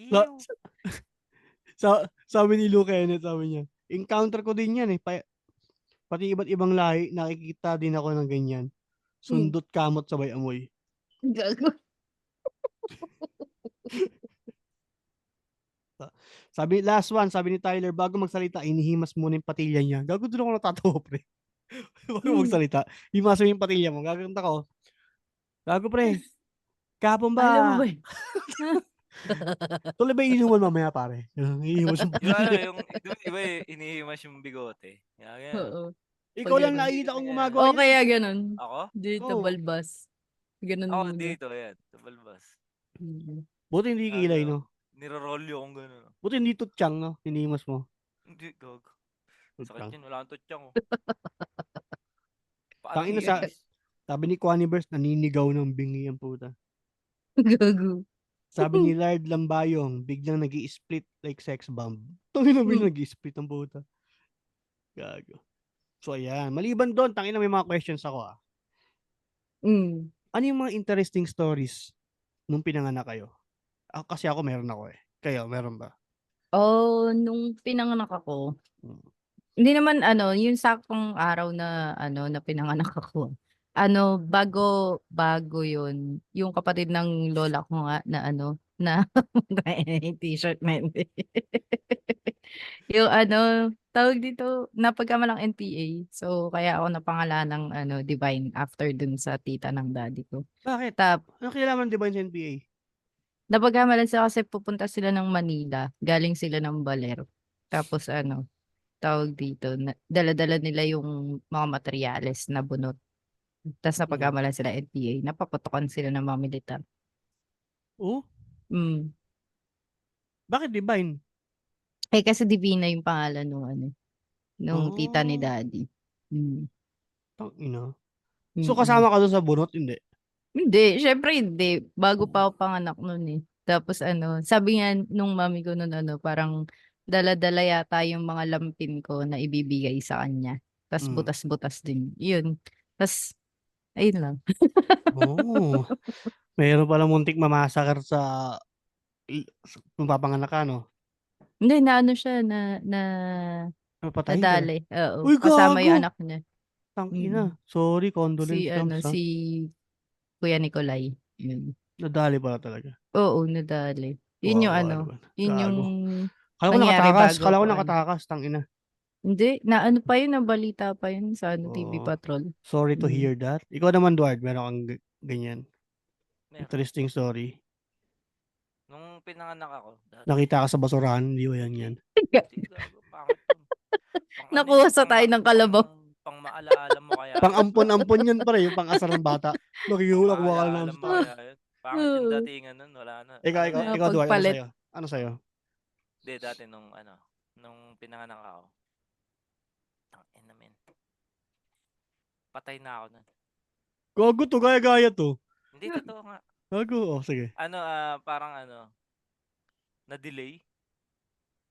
Sa,
Ew.
sabi ni Lou Kenneth, sabi niya, encounter ko din yan eh. Pati iba't ibang lahi, nakikita din ako ng ganyan. Sundot kamot sabay amoy.
Gago.
Sabi, last one, sabi ni Tyler, bago magsalita, inihimas muna yung patilya niya. Gago doon ako natatawa, pre. Bago magsalita, himas mo yung patilya mo. Gaganda ko. Gago, pre. Kapon ba?
Alam mo ba?
Tuloy ba inuman mamaya, pare? Ihimas yung
Yung ano,
patilya.
yung iba inihimas yung bigote. Yan.
Oo.
Ikaw lang
Pag-
nakikita kong gumagawa
O
niyan.
kaya ganun.
Ako?
Dito,
Oo.
balbas. Ganun
Ako
muna.
dito, yan. Sa balbas.
Buti hindi kilay, no?
Nirorolyo kong gano'n.
Buti hindi tutyang, no? Hinihimas mo.
Hindi, gag. Sakit
Tutyang.
yun, wala kang tutyang.
Tangina sa, sabi ni Quanibers, naninigaw ng bingi ang puta.
Gago.
Sabi ni Lard Lambayong, biglang nag-i-split like sex bomb. Tangina biglang nag-i-split ang puta. Gago. So ayan, maliban doon, tangina may mga questions ako ah. Ano yung mga interesting stories nung pinanganak kayo? Kasi ako meron ako eh. Kayo, meron ba?
Oh, nung pinanganak ako,
Hmm.
hindi naman yung saktong araw na na pinanganak ako. Bago yun, yung kapatid ng lola ko nga na na t-shirt na hindi. Yung tawag dito, napagkamalang NPA. So, kaya ako napangalan ng Divine after dun sa tita ng daddy ko.
Bakit?
Tap,
Ano kinalaman di ba yung NPA?
napagkamalan sila kasi pupunta sila ng Manila. Galing sila ng Baler. Tapos tawag dito, dala-dala nila yung mga materyales na bunot. Tapos napagkamalan sila NPA. Napaputokan sila ng mga militar.
Oh?
Mm.
Bakit Divine?
Eh kasi Divina yung pangalan nung tita ni
Oh.
daddy. Mm.
Tangina. So
Mm-mm.
kasama ka doon sa bunot? Hindi.
Hindi, syempre hindi. Bago pa ako panganak nun eh. Tapos sabi nga nung mami ko nun parang dala-dala yata yung mga lampin ko na ibibigay sa kanya. Tapos
Mm.
butas-butas din. Yun. Tapos, ayun lang.
Oh. Mayroon pala muntik mamasakar sa papanganak ka, no?
Hindi, na siya,
Napatay ka.
nadali. Oo,
Uy,
kasama yung
gago!
anak niya.
Tangina. Sorry,
Si,
condolence comes, ha?
si Kuya Nicolay. Yun.
Nadali pala talaga.
Oo, nadali. Yun yung
Kawawa naman.
yun yung
Gago. Kala ko
nangyari
nakatakas.
bago
Kala ko
ako,
nakatakas. Tangina.
Hindi, pa yun, nabalita pa yun sa TV
Oh.
Patrol.
Sorry to
Mm.
hear that. Ikaw naman, Duard, meron kang ganyan.
Meron.
Interesting story.
Nung pinanganak ako.
Nakita ka sa basurahan, hindi ko yan.
Hindi, gago. Pangit yun. Pang
Nakuha
ano yun,
sa tayo ng kalabaw.
Pang maalaala mo kaya.
Pang ampon-ampon yun pare, yung pang asar ng bata. Nakihulak mo ka lang
Maalaala
sa
mo
tayo.
kaya yun. Pangit yung datingan nun. Wala na.
Ikaw, Duard, ano
Pagpalit.
sa'yo? Ano sa'yo?
Hindi, dati nung pinanganak ako. Tangina men. Patay na ako nun.
Gago to, gaya-gaya to.
Hindi, totoo nga.
Gago, oh, sige.
Parang na-delay.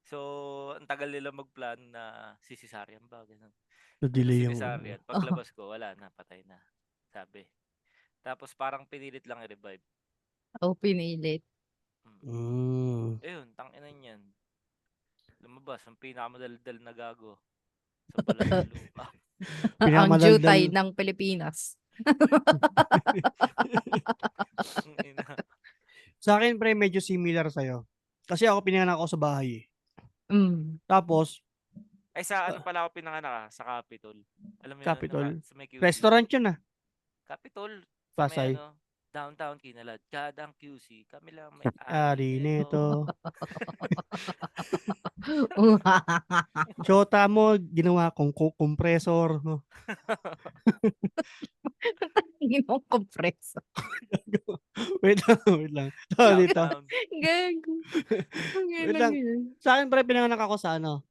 So, ang tagal nila magplano na sisisaryan ba, ganun.
Na-delay yung...
Sinisaryan. Paglabas ko, wala na, patay na. Sabi. Tapos parang pinilit lang i-revive.
Oh, pinilit.
Ayun, tangina niyan. Lumabas, ang pinakamadaldal na gago. Sa balat ng lupa.
Ang jutay ng Pilipinas.
Sa akin, pre, medyo similar sa'yo. Kasi ako pinanganak ako sa bahay eh.
Mm.
Tapos,
Ay, sa ano pala ako pinanganak sa Capitol. Alam mo yun,
Capitol.
sa may QC.
Restaurant yun ah.
Capitol, sa may
Pasay.
downtown Kinalad. Kadang QC, kami lang may-ari
Ari
nito.
nito. Shota mo, ginawa kong compressor. No?
Ginong kompreso.
Wait lang, wait lang. So, dito.
Downtown.
Gago.
Wait lang. Sa akin, pre, pinanganak ako sa ano?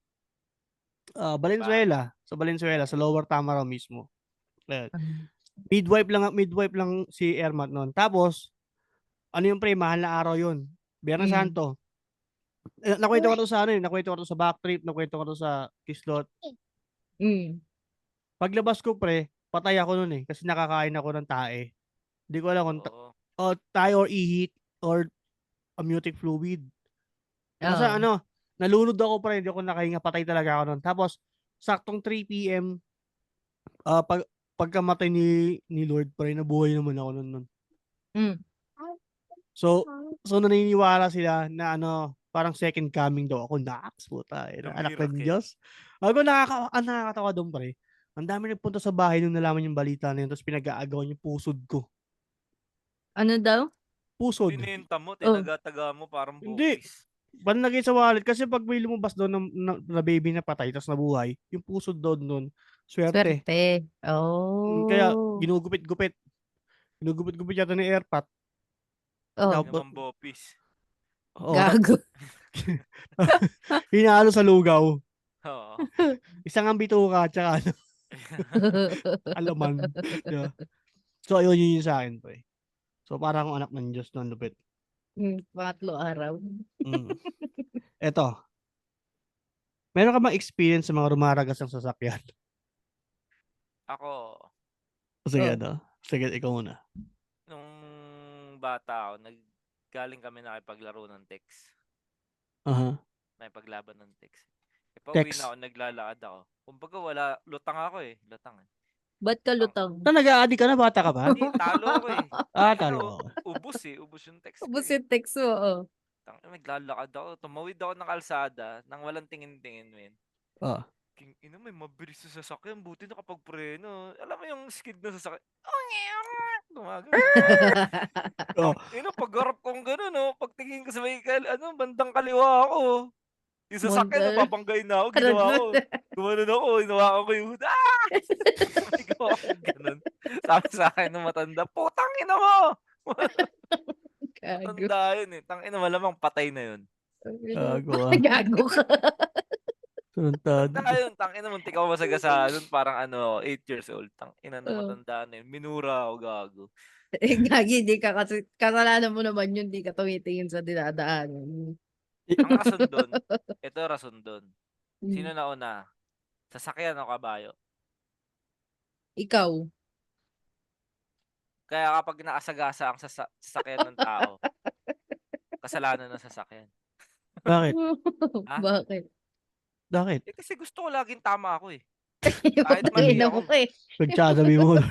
Bahay.
Valenzuela. Sa Valenzuela, sa Lower Tamaraw mismo. Ayan. Midwife lang si Ermat noon. Tapos, ano yung pre, mahal na araw yun. Biyernes
Mm.
Santo. Nakwento ko to sa ano eh, nakwento ko to sa Backtrip, nakwento ko to sa Kislot.
Mm.
Paglabas ko pre, patay ako noon eh kasi nakakain ako ng tae. Hindi ko alam kung
Oo.
tae or ihit or amniotic fluid. Basta
Oo.
ano, nalunod ako pre, hindi ako nakahinga, patay talaga ako noon. Tapos saktong 3 PM pagkamatay ni Lord pre, nabuhay naman ako noon.
Mm.
So naniniwala sila na ano, parang second coming daw ako. Naks, puta.
The
Anak ng
miracle.
Diyos. Ako nakakatawa doon, pre. Ang dami nagpunta sa bahay nung nalaman yung balita na yun, tapos pinag-aagawan yung pusod ko.
Ano daw?
Pusod.
Binenta mo,
Oh.
tinagataga mo parang
Hindi.
bukis.
Panlagay sa wallet. Kasi pag may lumabas doon na baby na patay, tapos nabuhay, yung pusod doon nun, swerte.
Swerte.
Kaya,
Oh.
ginugupit-gupit. Ginugupit-gupit yata ni Airpat.
Oh.
Hindi
Tapos,
naman bopis.
Gago.
hinalo sa lugaw.
Oo.
Isang ang bituka, tsaka ano, alaman. Yeah. So, ayun yun sa akin, pre. So, parang akong anak ng Diyos nun, lupit.
Pangatlo araw.
Eto. Meron ka bang experience sa mga rumaragas ng sasakyan?
Ako,
Sige,
Oh.
Sige, ikaw muna.
nung bata ako, galing kami nakipaglaro ng text.
Aha.
Nakipaglaban ng text. Pauwi
Text.
na ako, naglalakad ako. Kumbaga lutang ako eh. Lutang eh.
Ba't ka lutang?
Nag-a-addict ka na? Bata ka ba?
Hindi, talo ako eh.
Talo
Ano,
ako.
ubus eh. Ubus yung text ko
Ubus
eh.
yung text mo, oh.
Naglalakad ako. Tumawid ako ng kalsada nang walang tingin-tingin, men.
Oh.
King ina, may mabilis sa sasakyan. Buti nakapagpreno. Alam mo yung skid na sasakyan. Gumagano.
Oh.
Pagharap kong gano'n, no? Pagtingin ko sa may bandang kaliwa ako. Yung sasakyan,
Monster.
nababanggay na ako. Ginawa ko. Gumanon ako. Hinawakan ko yung hood. May gawa ko ganun. Sabi sa akin ng matanda, putang ina mo!
Gago.
Matanda yun eh. Tang ina, malamang patay na yun.
Gago.
Gago ka.
Turuntad.
Tanda yun. Tang ina, muntik ako masagasahan. Parang 8 years old. Tang ina na
Oh.
matanda na yun. Minura ako, gago.
Gagi, di ka kasi, kasalanan mo naman yun, di ka tumitingin sa dinadaanan.
Ang rason doon, ito rason doon. Sino nauna? Sasakyan o kabayo?
Ikaw.
Kaya kapag nakasagasa ang sasakyan ng tao, kasalanan ng sasakyan.
Bakit?
Ha?
Bakit?
Bakit?
Kasi gusto ko laging tama ako eh. Kahit mali
Ina
ako.
mo eh.
Nagsasabi mo nun.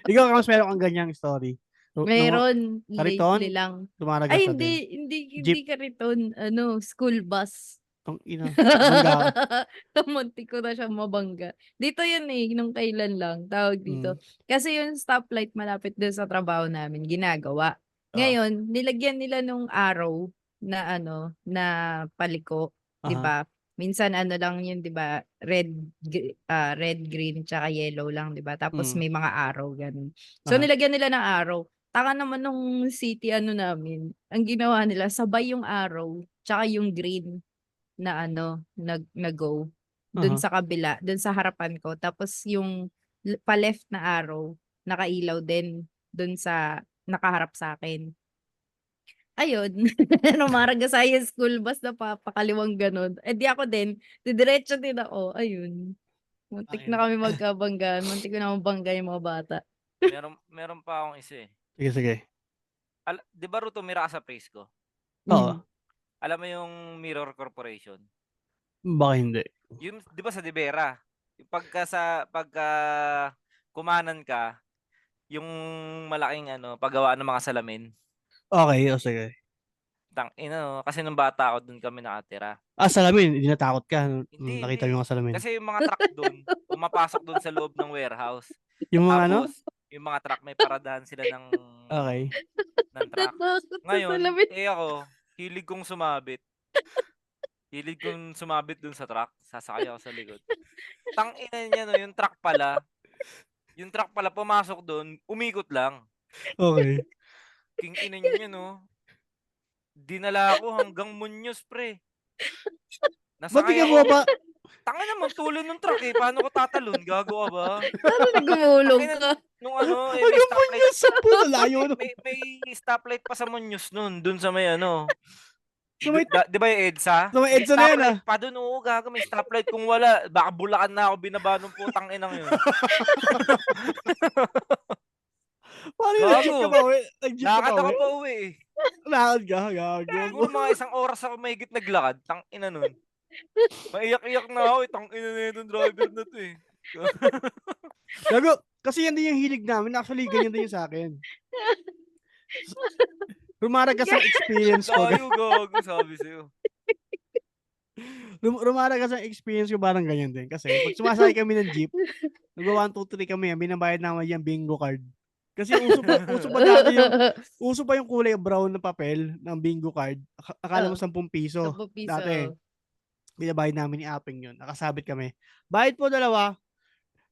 Ikaw, Kams, meron kang ganyang story.
Meron,
Kariton?
lately lang.
Tumaragas
Ay,
na
hindi,
din.
hindi, hindi
Jeep.
ka riton. School bus.
Tong ina. Bangga.
Muntik ko na siya mabangga. Dito yun eh, nung kailan lang, tawag dito. Kasi yung stoplight malapit doon sa trabaho namin, ginagawa. Ngayon, nilagyan nila nung arrow na na paliko, 'di ba? Minsan lang yun, 'di ba? Red, green, tsaka yellow lang, 'di ba? Tapos may mga arrow ganun. So nilagyan nila ng arrow. Taka naman nung city namin, ang ginawa nila, sabay yung arrow, tsaka yung green na nag-go dun sa kabila, dun sa harapan ko. Tapos yung pa-left na arrow, nakailaw din dun sa nakaharap sa akin. Ayun, rumaragas sa school bus na papakaliwang ganun. Eh di ako din, didiretso din ako. Ayun. Muntik na kami magkabanggaan. Muntik ko na mabangga yung mga bata.
Meron pa akong isa eh.
Sige, sige.
Di ba Ruto, mira ka sa face ko?
Oo.
Alam mo yung Mirror Corporation?
Baka hindi.
Yung, di ba sa Dibera? Pagka kumanan ka, yung malaking paggawa ng mga salamin.
Okay, o sige.
Kasi nung bata ako doon kami nakatira.
Salamin, hindi natakot ka nung
Hindi,
nakita
hindi.
mo yung mga salamin.
Kasi yung mga truck doon, pumapasok doon sa loob ng warehouse.
Yung mga ano?
Tapos, yung mga truck, may paradahan sila
Okay.
ng truck.
Natakot sa
Ngayon,
salamin.
ako, hilig kong sumabit. Hilig kong sumabit doon sa truck. Sasakay ako sa likod. Tangina niya, no, yung truck pala pumasok doon, umikot lang.
Okay.
King ina niya, no. Dinala ako hanggang Muñoz, pre.
Ba't di
Nasakay
ka
ako.
bumaba?
Tangina naman, tulo ng truck eh. Paano ko tatalon? Gago ka ba?
Paano gumulong
Tangina,
ka?
nung ano, may
Hanggang po
stoplight.
niya sa puto. Layo nun.
May stoplight pa sa Muñoz nun. Dun sa may ano.
Sa may,
Di ba yung EDSA?
sa may
May
EDSA na yan,
stoplight pa dun. Oo, gago. May stoplight. Kung wala, baka Bulacan na ako binaba ng putang inang yun.
Paano yun? Nag-jeep ka
Gago.
pa uwi? Nag-jeep ka
Lakad
pa
ako
uwi?
pa uwi eh.
Lakad ka, gago.
Siguro mga 1 oras ako mahigit naglakad. Tangina nun. Maiyak-iyak na ako eh. Tangina na itong driver na to eh.
Gago, kasi yan din yung hilig namin. Actually, ganyan din yung sa akin. Rumaragas ang experience ko.
Layo gago, sabi sa'yo.
Rumaragas ang experience ko parang ganyan din. Kasi pag sumasakay kami ng jeep, nag 1, 2, 3 kami, binabayad naman yung bingo card. Kasi uso pa yung kulay brown na papel ng bingo card. Akala mo 10 piso.
10 piso.
Dati, binabayad namin ni Aping yun. Nakasabit kami. Bayad po dalawa.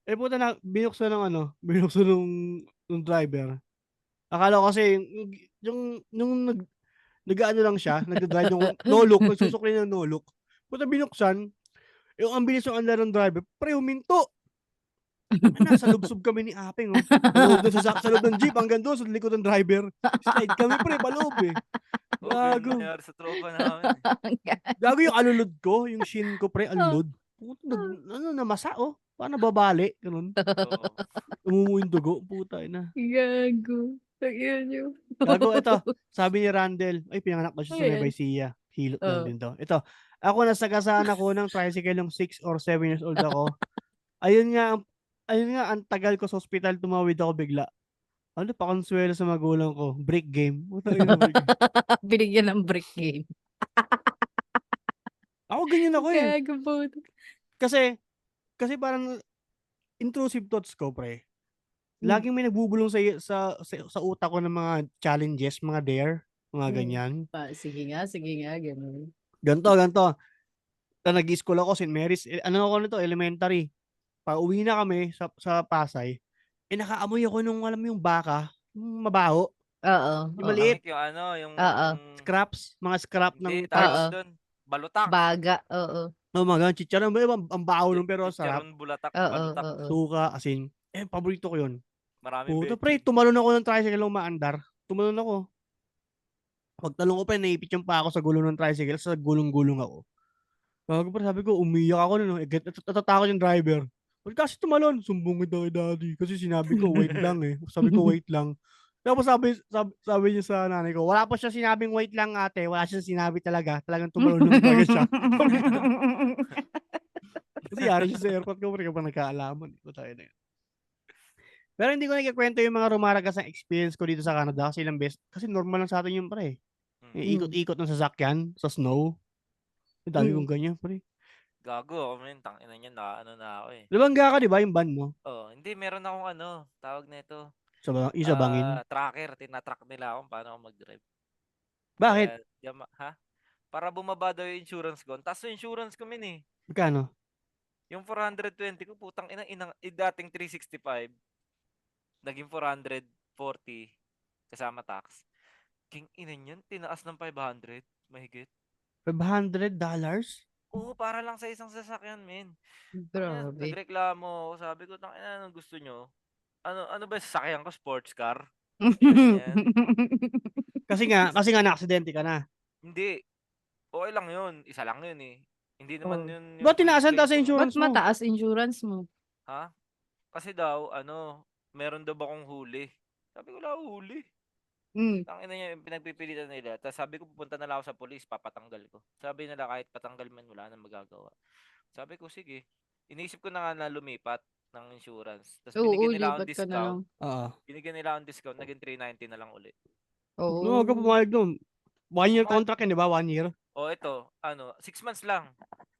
Puta na, binuksan ng driver. Akala ko kasi, nung nag-ano lang siya, nag-drive yung no-look, nagsusukli ng no-look. Puta binuksan, yung ang bilis yung andar ng driver, pre, huminto. Nasa lubsob kami ni Aping, oh. Sa loob ng jeep, hanggang doon, sa likod ng driver. Slide kami, pre, paloob eh.
Oo, ganun
Gago.
nangyari sa tropa namin eh.
Gago yung alulod ko, yung shin ko, pre, alulod. Puta, namasa, oh. Paano babali? Ganun.
Oo.
Umumu yung dugo. Puta, ina.
Gago. Tangina niyo.
Gago, ito. Sabi ni Randall, ay, pinanganak na siya sa
Ayan.
Nueva Ecija. Hilot lang
Oh.
din to. Ito, ako nasagasaan ako ng tricycle nung 6 or 7 years old ako. Ayun nga, ang tagal ko sa ospital, tumawid ako bigla. Ano, pakonsuelo sa magulang ko. Break game. Puta, ina, break game.
Binigyan ng break game.
Ako ganyan ako eh.
Gago po.
Kasi parang intrusive thoughts ko, pre.
Hmm.
Laging may nagbubulong sa utak ko ng mga challenges, mga dare, mga ganyan.
Sige nga, ganun.
Ganto. Nag-school ako, St. Mary's. Ano ako nito, elementary. Pauwi na kami sa Pasay. Nakaamoy ako nung, alam mo yung baka, yung mabaho,
Oo.
yung maliit,
Langit yung ano, yung...
Oo.
mga scrap
Hindi,
ng
tawag
Oo.
doon. Balutak.
Baga. Oo.
mga ganun, chicharon, ang baho nun pero sarap.
Chicharon bulatak.
Oo.
Balutak.
Oo.
Suka, asin. Paborito ko yun.
Maraming
Puta,
betchin.
pre, tumalon ako ng tricycle ng maandar. Tumalon ako. Pagtalong ko pa, naipit yung pa ako sa gulong ng tricycle, sa gulong-gulong ako. Bago pa, sabi ko, umiyak ako nun. Natatakot yung driver. Ba't kasi tumalon? Sumbong kita kay daddy. Kasi sinabi ko, wait lang eh. Sabi ko, wait lang. Tapos sabi niya sa nanay ko, wala pa siya sinabing wait lang ate. Wala siya sinabi talaga. Talagang tumalon lang talaga siya. Kasi yari siya sa airport ko, pero kapag nagkaalaman. Tayo na yun. Pero hindi ko nagkikwento yung mga rumaragas ng experience ko dito sa Canada kasi ilang beses. Kasi normal lang sa atin yun, pre. Ikot-ikot ng sasakyan sa snow. Ang dami kong ganyan, pre.
Gago ako, man. Tangina niya, na ako eh.
Lumangga ka, di ba, yung van mo?
Oh, hindi, meron akong ano, tawag na ito.
Isa bangin.
Tracker, tinatrack nila ako paano ako mag-drive.
Bakit?
Para bumaba daw yung insurance ko. Tapos yung insurance ko, min eh.
Magkano?
Yung 420 ko, putang dating 365, naging 440 kasama tax. King inan yun, tinaas ng 500, mahigit.
$500?
Oo, para lang sa isang sasakyan, men.
Grabe.
Nagreklamo ako, sabi ko, tangina, anong gusto nyo? Ano ba yung sasakyan ko? Sports car?
Kasi nga na-aksidente ka na.
Hindi. Okay lang yun. Isa lang yun eh. Hindi naman yun.
Ba't tinaasan taas sa
Ba't
insurance mo?
mataas insurance mo?
Ha? Kasi daw, meron daw ba akong huli? Sabi ko, wala akong huli. Tangina niya, pinagpipilitan nila. Tapos sabi ko, pupunta na lang ako sa police, papatanggal ko. Sabi nila, kahit patanggal man, wala nang magagawa. Sabi ko, sige. Iniisip ko na nga na lumipat ng insurance. Tapos binigyan nila akong discount.
Oo.
Binigyan nila akong discount, naging 390 na lang ulit.
No, ka
Oh.
pumayag doon. 1 year
Pumayag.
contract yan, di ba? 1 year.
O ito, 6 months lang.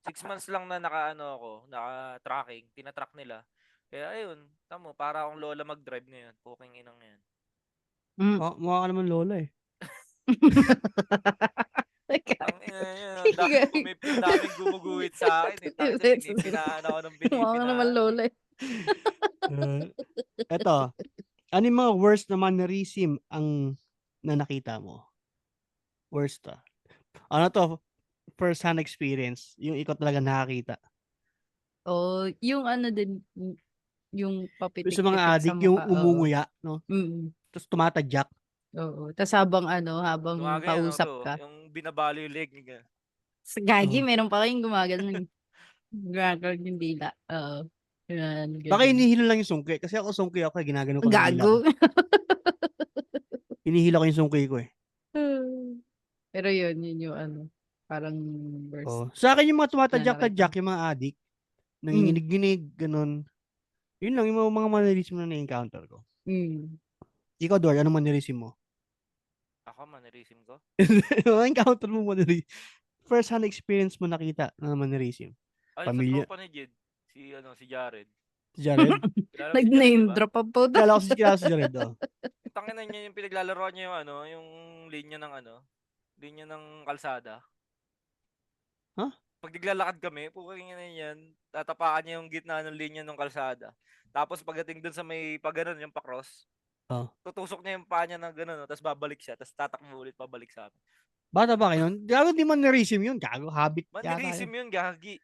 6 months lang na naka-tracking, tina-track nila. Kaya ayun, tamo, para akong lola mag-drive ngayon. Puking inang yan.
Mukha ka naman lola eh.
Ang ina yan, daming gumuguhit sa akin eh. Tangina, pinipinaan ako ng
Mukha ka naman
pinipinaan.
lola.
Eto, ano yung mga worst na mannerism ang na nakita mo? Worst Ano to? First hand experience. Yung ikaw talaga nakakita.
Oh, yung ano din, yung
Yung sa
papitik-pitik
mga
sa
adik, yung
mukha. Oo.
umunguya, no?
Mm.
Tapos tumatadyak.
Oo. Tapos habang
Gumagano
kausap
to,
ka.
yung binabalo yung leg niya.
Sa gagi,
Oo.
meron pa kayong gumagano. Gumagano yung dila. Oo. Yan,
Baka
ganun.
inihilo lang yung sungki. Kasi ako sungki ako, ginagano ko ng dila ko.
Gago.
Inihilo ko yung sungki ko eh.
Pero yun yung parang worst
Sa akin yung mga
na nakita.
tumatadyak-tadyak, yung mga adik, nanginginig-ginig, ganun. Yun lang yung mga mannerism na na-encounter ko. Ikaw, Dor, anong mannerism mo?
Ako, mannerism ko?
encounter mo mannerism. First hand experience mo nakita na mannerism.
Ay, sa
Pamilya.
tropa ni Jed. Si Jared.
Si Jared?
Kilala mo si Jared,
Nag-name
diba?
drop pa po.
Kilala ko si Jared, oh.
Tangina niya yung pinaglalaroan niya yung linya ng linya ng kalsada.
Huh?
Pag naglalakad kami, puking ina yan, tatapakan niya yung gitna ng linya ng kalsada. Tapos pagdating dun sa may pagganon, yung pa-cross, tutusok niya yung paa niya ng gano'n, tapos babalik siya, tapos tatakbo ulit pabalik sa amin.
Bata ba kayo? Gago, di mannerism yun. Gago, habit yata
Mannerism
yun.
yun, gagi.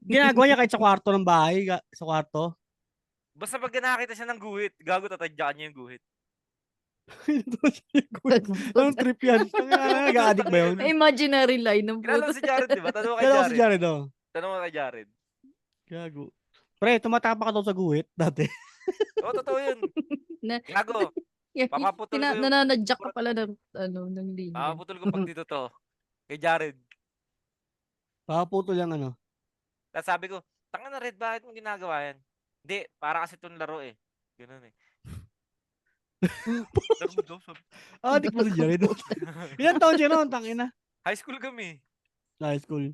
Ginagawa niya kahit sa kwarto ng bahay, sa kwarto.
Basta pag nakakita siya ng guhit, gago tatadyakan niya yung guhit.
Anong trip yan? Nag-addict ba yun?
Imaginary line ng
Kilala mo
puto.
si Jared, di ba? Tanong mo kay
Kilala ko si
Jared.
Jared, oh.
Tanong mo kay Jared.
Gago. Pre, tumatapa ka daw sa guhit dati.
Oo, totoo yun. Gago. Papaputol ko yung...
Nananadyak ka pala ng linya.
Papaputol ko pag dito to. Kay Jared.
Papaputol lang
Tapos sabi ko, tanga na Red, bakit mo ginagawa yan? Hindi, para kasi itong laro eh. Ganun eh. Laro mo daw, sabi.
Addict mo si Jared. Ilan taon siya noon? Tangina.
High school kami.
High school.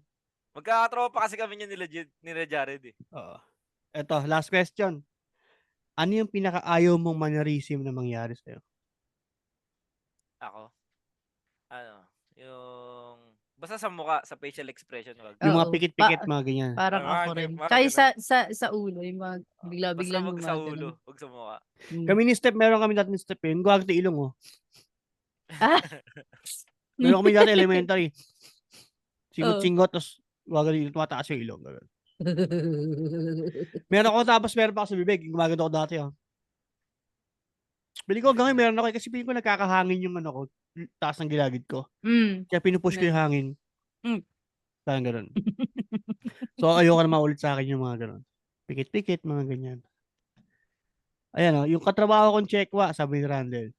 Magkakatropa kasi kami niya nila Jared eh.
Oo. Eto, last question. Ano yung pinaka-ayaw mong mannerism na mangyari sa'yo?
Ako? Yung... Basta sa mukha, sa facial expression. Wag.
Yung mga
Oo.
pikit-pikit, mga ganyan.
Parang ako rin.
Parang
Kahit
ganun.
sa ulo, yung mga bigla-bigla
Basta wag sa ulo, wag sa mukha.
Kami ni Step, meron kami dati ni Step yun. Guwag sa ilong, oh.
Ah!
Meron kami dati elementary. Singot-singot,
Oo.
tapos guwag sa ilong, tumataas yung ilong. Ganun. Meron ako, tapos meron pa ako sa bibig. Gumagano ako dati, oh. Bili ko hanggang ngayon, meron ako, kasi piling ko nagkakahangin yung ko, taas ng gilagid ko. Kaya pinupush ko yung hangin. Parang ganun. So, ayoko na maulit sa akin yung mga ganun. Pikit-pikit, mga ganyan. Ayan, yung katrabaho kong Chekwa, sabi ni Randall.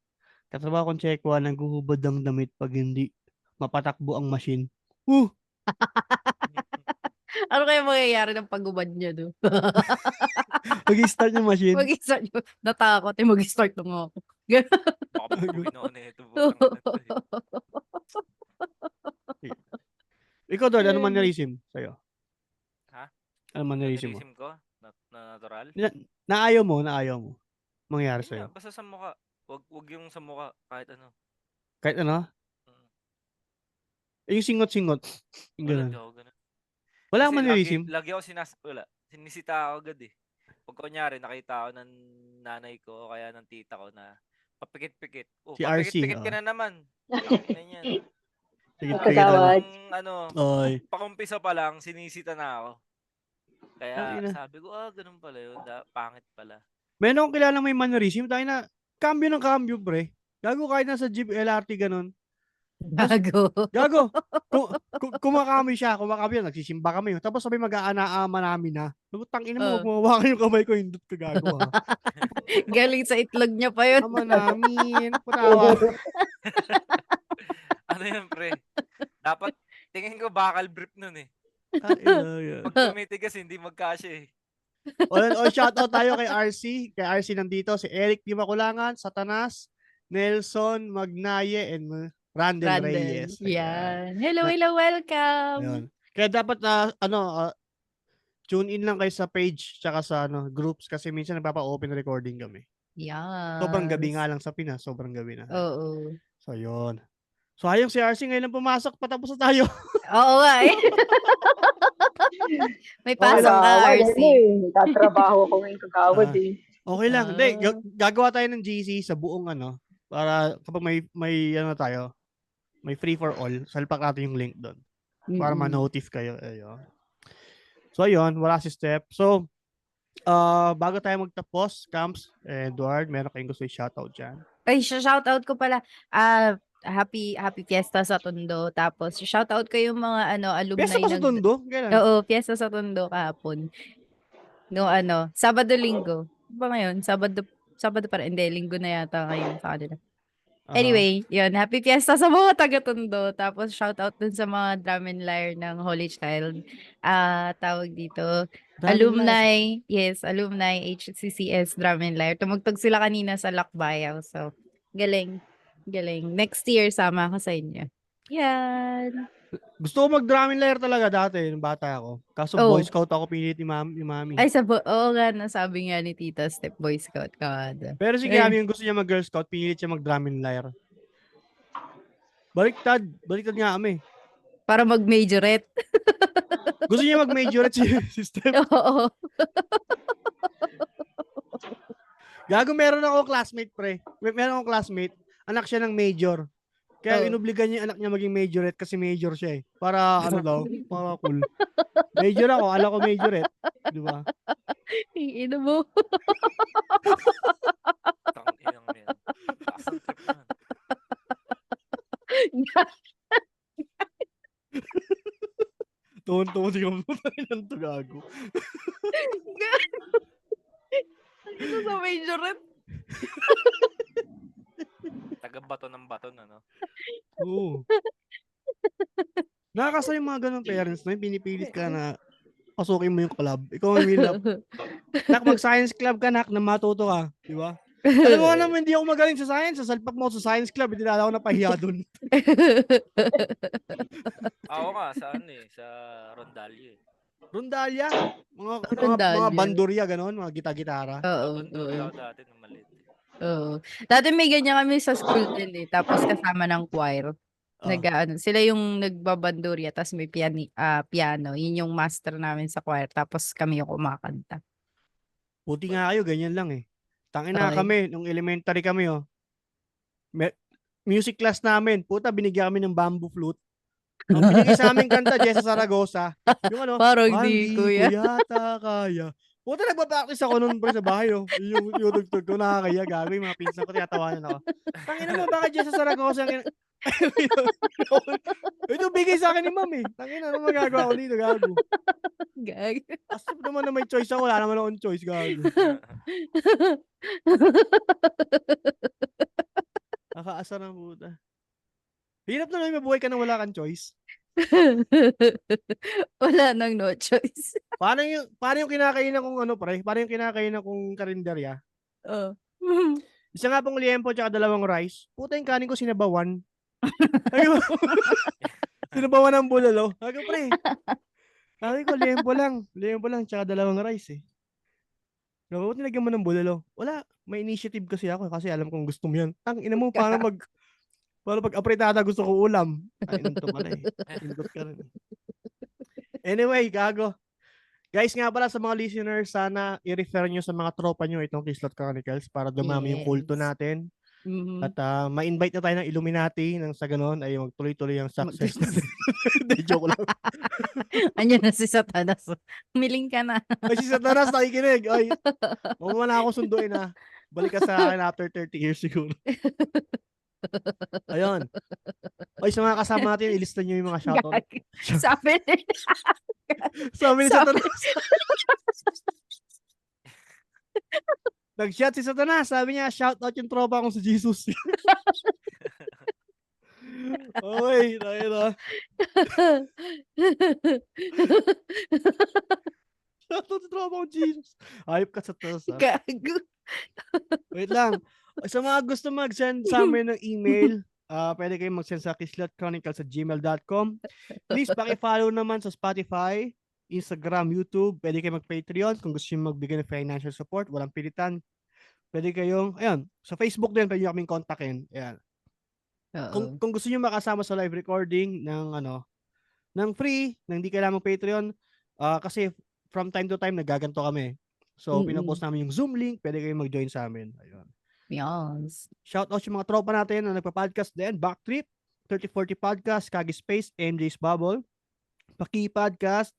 Katrabaho kong Chekwa, naghuhubad ng damit pag hindi mapatakbo ang machine.
Ano kaya mangyayari ng pagubad niya, no?
Mag-start yung machine.
Mag-start yun. Natakot, mag-start na nga ako.
Baka magpukin ako na ito.
Ikaw, Dord, ano mannerism sa'yo?
Ha?
Ano mannerism mo?
Mannerism ko? Na natural?
Naayaw mo mangyari sa'yo.
Basta sa mukha. Wag yung sa mukha, kahit ano.
Kahit ano? Yung singot-singot. Yung
Wala,
ganun.
di ako ganun.
Wala
Kasi
kang mannerism?
lagi ako sinisita ako agad eh. Pag kunyari, nakita ako ng nanay ko o kaya ng tita ko na papikit-pikit.
Si RC,
papikit-pikit ka na naman. Ina yan.
Pikit-pikit. Oy.
Pakumpisa pa lang, sinisita na ako. Kaya sabi ko, ganun pala yun. Pangit pala.
Meron akong kilalang may mannerism. Tayo na, cambio ng cambio, pre. Gago kahit nasa jeep, LRT, ganun. Gago. Kumakami siya. Nagsisimba kami. Tapos sabi mag-aanaama namin na. Lutang ina mo, mawawakan yung kamay ko. Hindot ka, gago ha.
Galing sa itlog niya pa yun.
Ama namin. Patawa.
Ano yan, pre? Dapat, tingin ko bakal brief nun eh. Pag tumitigas, hindi magkasya eh.
Shoutout tayo kay RC. Kay RC nandito. Si Eric Di Makulangan, Satanas, Nelson Magnaye, and Randall
Randall.
Reyes. Ayan.
Yan. Hello,
Na-
hello, welcome.
Ayun. Kaya dapat tune in lang kayo sa page tsaka sa groups kasi minsan nagpapa-open recording kami. Sobrang gabi nga
Yes.
lang sa Pinas, sobrang gabi na.
Oo.
So, yun. So, ayong si RC ngayon lang pumasok, patapos na tayo.
Oo nga eh. May pasok ka,
Kagawad,
RC.
Tatrabaho ko ngayon kagawad
Ah.
eh.
Okay lang. Hindi,
Ah.
gagawa tayo ng GC sa buong para kapag may tayo, may free for all, salpak natin yung link doon para
Mm-mm.
ma-notice kayo. Ayun. So, ayun, wala si Step. So, bago tayo magtapos, Camps, Edward, meron kayong gusto i-shoutout dyan?
Ay, shoutout ko pala. Happy Fiesta sa Tondo. Tapos shoutout ko yung mga alumni
Pesa ba sa Tondo? Kailan?
Oo, Fiesta sa Tondo kahapon. No Sabado Linggo. Ano ba ngayon? Sabado pa rin. Hindi, Linggo na yata ngayon sa kanila. Anyway, yun. Happy Fiesta sa mga taga-Tondo. Tapos shoutout dun sa mga drum and lyre ng Holy Child. Tawag dito. Alumni HCCS Drum and Lyre. Tumugtog sila kanina sa Lakbayaw. So, galing. Next year, sama ako sa inyo. Yan.
Gusto ko mag-drum and lyre talaga dati, nung bata ako. Kaso
Oh.
Boy Scout ako pinilit ni Mami.
Ay, oo nga, nasabi nga ni Tita Step, Boy Scout ka.
Pero si Gabby, yung gusto niya mag-Girl Scout, pinilit siya mag-drum and lyre. Baliktad nga kami.
Para mag-majorette.
Gusto niya mag-majorette si Step.
Oo.
Gago, meron ako classmate, pre. Meron akong classmate, anak siya ng major. Kaya
Oh.
inubligan niya yung anak niya maging majorette kasi major siya eh. Para para cool. Major ako, alam ko majorette. Di ba?
Ino mo.
Tanginang yan. Lasang trip yan.
Tuon-tuon siya kung ng to gago.
Ito sa majorette.
Taga-bato ng bato na, no?
Oo. Nakakasaya yung mga ganun parents na pinipilit ka na pasukin mo yung club. Ikaw ang will up. Nak, mag-science club ka, nak, na matuto ka. Di ba? Alam mo naman, hindi ako magaling sa science. Salpak mo ako sa science club, hindi na ako napahiya dun.
Ako nga, sa sa Rondalye.
Rondalia? Mga
Rondalia.
bandurya, ganon, mga gita-gitara.
Oo.
Doon ako dati nung maliit.
Oo. Dati may ganyan kami sa school din eh. Tapos kasama ng choir. Sila yung nagbabandurya, tapos may piano. Yun yung master namin sa choir. Tapos kami yung kumakanta.
Buti nga kayo, ganyan lang eh. Tangina
Okay.
kami, nung elementary kami music class namin, puta, binigyan kami ng bamboo flute. Ang binigay sa amin kanta, Jessa Zaragoza. Yung
Parang
hindi
di,
ko
kuya."
yata kaya. Puta, nagpa-practice ako noon pre sa bahay. Yung tugtog ko, nakakaya, gago. Yung mga pinsan ko, tinatawanan ako. Tangina mo, bakit Jessa Zaragoza? Ito, bigay sa akin ni ma'am eh. Tangina, ano magagawa ko dito, gago.
Gag.
Asip naman na may choice ako, wala naman akong choice, gago. Nakaasar ng puta. Hirap na lang mabuhay ka nang wala kang choice.
Wala nang no choice.
Paano yung kinakainan kong pre? Paano yung kinakainan kong karinderya?
Oh.
Isa nga pong liempo tsaka 2 rice. Puta yung kanin ko sinabawan. Sinabawan ng bulalo. Hago pre. Sabi ko liempo lang tsaka 2 rice eh. Bakit nilagyan mo ng bulalo? Wala, may initiative kasi ako kasi alam kong gusto mo yan. Ina mo, paano pag apretada gusto ko ulam. Ay, nito pala eh. Indot ka rin. Anyway, gago. Guys, nga pala sa mga listeners, sana i-refer nyo sa mga tropa nyo itong Kislot Chronicles para dumami yung kulto
Yes.
natin.
Mhm.
At ma-invite na tayo ng Illuminati nang sa ganun ay magtuloy-tuloy ang success natin. Hindi, joke lang.
Andiyan na si Satanas. Miling ka na.
Ay, si Satanas nakikinig. Ay, huwag mo na ako sunduin ha. Balik ka sa akin after 30 years siguro. Ayun. Ay, sa mga kasama natin, ilista nyo yung mga shoutout.
Gag. Sabi nila.
Sabi ni
Sabi-
Satanas. Nag-shout si Satanas. Sabi niya, shout out yung tropa kong si Jesus. Okay, tayo na. Shout out yung tropa kong Jesus. Ayop ka, Satanas. Ha?
Gago.
Wait lang. Sa mga gusto mag-send sa amin ng email, pwede kayong mag-send sa kislotchronicles@gmail.com. Please paki-follow naman sa Spotify, Instagram, YouTube. Pwede kayong mag-Patreon kung gusto nyo magbigay ng financial support. Walang pilitan. Pwede kayong, ayun, sa Facebook din, pwede nyo kaming kontakin. Ayan.
Oo.
Kung gusto nyo makasama sa live recording ng free, na hindi kailangan Patreon, kasi from time to time, nagaganto kami. So, pinopost namin yung Zoom link. Pwede kayong mag-join sa amin. Ayun.
Yes.
Shout out yung mga tropa natin na nagpa-podcast din. Backtrip, 3040 Podcast, Kagi Space, MJ's Bubble, Paki Podcast,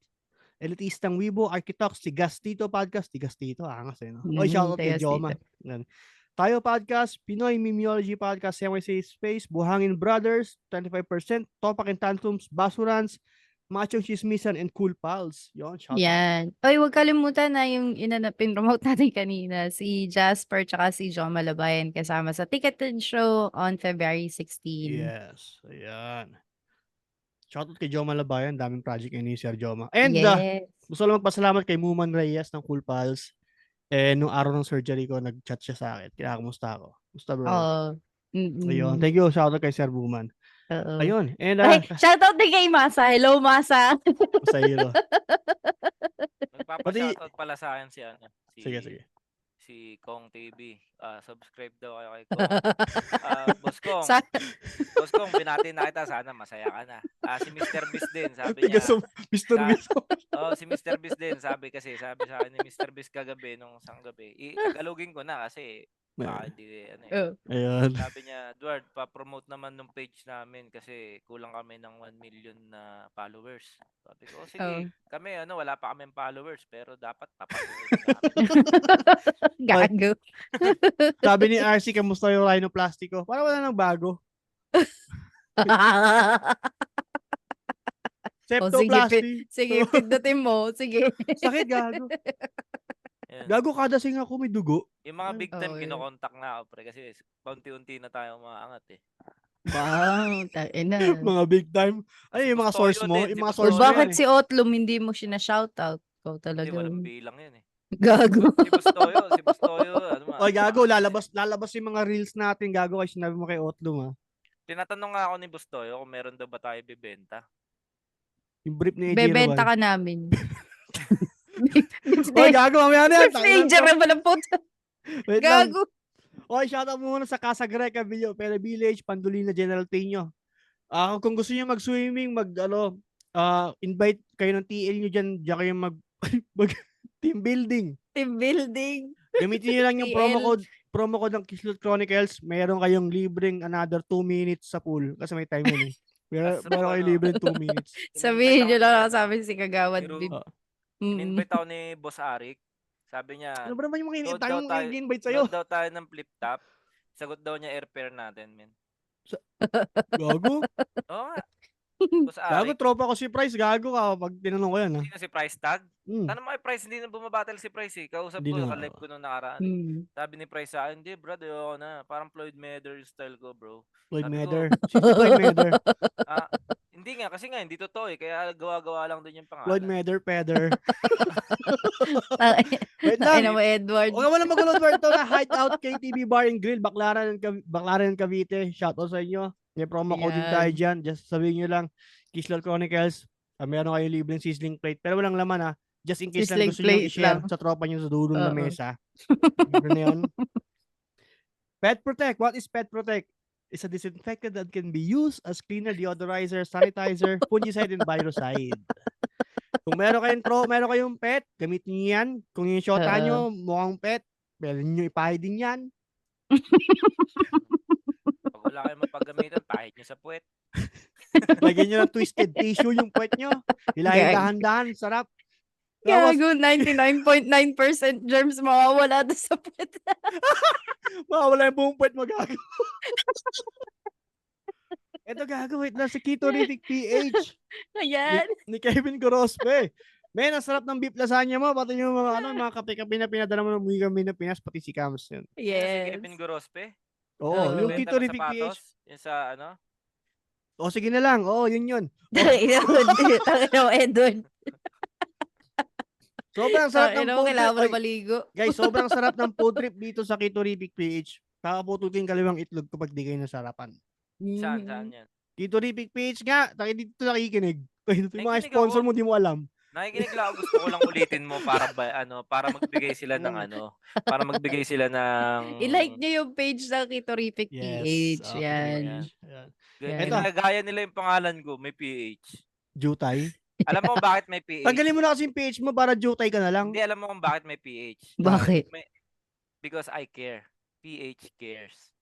Elitistang Weibo, Architox, si Gastito Podcast, si Gastito, angas no? Oy, shout out kay Joma. Yan. Tayo Podcast, Pinoy Mimiology Podcast, MYC Space, Buhangin Brothers, 25%, Topak and Tantrums, Basurans, Machong Chismisan, and Cool Pals. Yon, shout out.
Yan. Oy, huwag kalimutan na yung promote natin kanina, si Jasper tsaka si John Malabayan kasama sa Ticketed Show on February 16.
Yes, ayan. Shout out kay Joma Labayan, daming project ni Sir Joma. And
Yes.
gusto lang magpasalamat kay Muman Reyes ng Cool Pals. Nung araw ng surgery ko, nag-chat siya sa akin. Kinakamusta ako. Musta bro?
Oo.
Ayun. Thank you. Shout out kay Sir Buman.
Oo.
Ayun. And
Ay, shoutout din kay Masa. Hello, Masa.
sa hero.
Magpapa-shoutout pala sa akin
Sige.
si Kong TV. Subscribe daw kayo kay Kong. Boss Kong,
Sa-
Boss Kong, binati na kita. Sana masaya ka na. Si Mr. Beast din, sabi niya.
Mr. Beast.
Si Mr. Beast din, sabi sa akin ni Mr. Beast kagabi, nung isang gabi. Tagalogin ko na kasi baka di,
Ayun.
sabi niya, Edward, pa-promote naman ng page namin kasi kulang kami ng 1 million na followers. Sabi ko, sige, kami wala pa kaming followers pero dapat papatuloy namin.
Gago.
Sabi ni RC, kamusta yung rhinoplasty ko? Parang wala nang bago. Septoplasty.
Sige, pindutin mo. Sige.
Sakit, gago.
Yan.
Gago, kada singa ko may dugo.
Yung mga big time,
Oo, yun.
kinokontak na ako, pre, kasi paunti-unti na tayo maangat eh.
Wow, tain na.
Mga big time. Ano yung mga
Gusto
source
yun
mo?
din,
Yung mga
gusto
source
yun.
mo
Bakit
yan
si Otlum hindi mo siya na-shoutout? Ikaw
Hindi,
talaga.
walang bilang yun eh.
Gago.
Si Bustoyo,
Oy, gago, lalabas yung mga reels natin, gago, kasi sinabi mo kay Otlum, ha.
Tinatanong nga ako ni Bustoyo kung meron daw ba tayo bibenta.
Yung brief ni AJ
Bebenta
Rowan.
ka namin.
Oy, gago, mamaya na yan.
Stranger na pala po.
Wait lang.
Gago.
Oy, shoutout muna sa Casa Greca, Pera Village, Pandolina, General Tino. Kung gusto niyo mag-swimming, invite kayo ng TL niyo diyan kayo mag team building.
Team building.
Gamitin niyo lang yung promo code ng Kislot Chronicles. Meron kayong libreng another 2 minutes sa pool kasi may time yun eh. Meron kayong libreng 2 minutes.
Sabihin nyo lang sabi si Kagawad.
In-invite ako ni Boss Arik. Sabi niya,
Ano ba naman yung mga
load daw tayo-
invite sa'yo?
load daw tayo ng flip top. Sagot daw niya airfare natin, men.
Gago.
Oo nga. Boss
Gago,
Arik.
tropa ko si Price. Gago ka pag tinanong ko yan. Ha?
Hindi na si Price tag.
Hmm.
Tanong mo kay Price, hindi na bumabattle si Price eh. Kausap
Hindi
ko,
na.
ka-live ko nung nakaraan. Sabi ni Price sa akin, hindi bro, ayoko na. Parang Floyd Mayweather yung style ko, bro.
Floyd
Sabi ko,
Mayweather. Sino si Floyd Mayweather?
Hindi nga, kasi nga, hindi totoo eh. Kaya gawa-gawa lang din yung pangalan.
Floyd Mayweather, Peder. Wait
Ay
lang.
na mo, Edward.
Huwag mo na magulo, Edward. Ito na, Hideout KTV Bar and Grill, Baclaran Cavite. Shoutout sa inyo. May promo code din
Ayan.
tayo dyan. Just sabihin nyo lang, Kislot Chronicles. Meron kayo libreng sizzling plate. Pero walang laman ha. Just in case lang
Sizzling
gusto nyo
plate
i-share
lang.
sa tropa nyo sa dulo ng
Oo.
mesa. Meron na yun. Pet Protect. What is Pet Protect? It's a disinfectant that can be used as cleaner, deodorizer, sanitizer, fungicide, and viricide. Kung meron kayong pet, gamitin niyo yan. Kung yung shota
Oo.
nyo, mukhang pet, meron nyo ipahay din yan.
Pag wala kayong mapagamitan, pahit nyo sa puwet.
Lagyan nyo ng twisted tissue yung puwet nyo. Hilahin
Gag.
dahan-dahan, sarap. Tapos,
Gago, 99.9% germs mawawala doon sa pet.
mawala yung buong puwet mo, gago. Ito gago, wait lang, si Ketorific PH.
Ayan.
Ni Kevin Gorospe. Men, ang sarap ng beef lasagna mo, pati yung mga kape-kape na pinadala mo ng Muy Kami na Pinas, pati si Cams yun.
Si
Yes.
Kevin Gorospe.
Oo, yung
Benta ng
Ketorific PH.
sapatos, yung sa
O, sige na lang. Oo, yun.
Tangina mo, Edward.
Sobrang sarap ng food
Kailangan mo
trip.
na maligo.
Guys, sobrang sarap ng food trip dito sa Ketorific PH. Kakapututin kaliwang itlog kapag di kayo nasarapan.
Saan
Mhm.
yan?
Kitorific page nga. Dito nakikinig. Yung mga
Nakikinig
sponsor
ako.
mo, di mo alam.
Nakikinig lang ako, gusto ko lang ulitin mo para para magbigay sila ng para magbigay sila ng
I-like nyo yung page ng Kitorific
Yes.
PH.
Okay.
Yan.
Ayan.
Yan.
Eto.
Ginagaya nila yung pangalan ko, may PH.
Jutay.
Alam mo kung bakit may PH?
Tanggalin mo na kasi yung page mo para jutay ka na lang.
Hindi, alam mo kung bakit may PH.
Bakit?
Because I care. PH cares.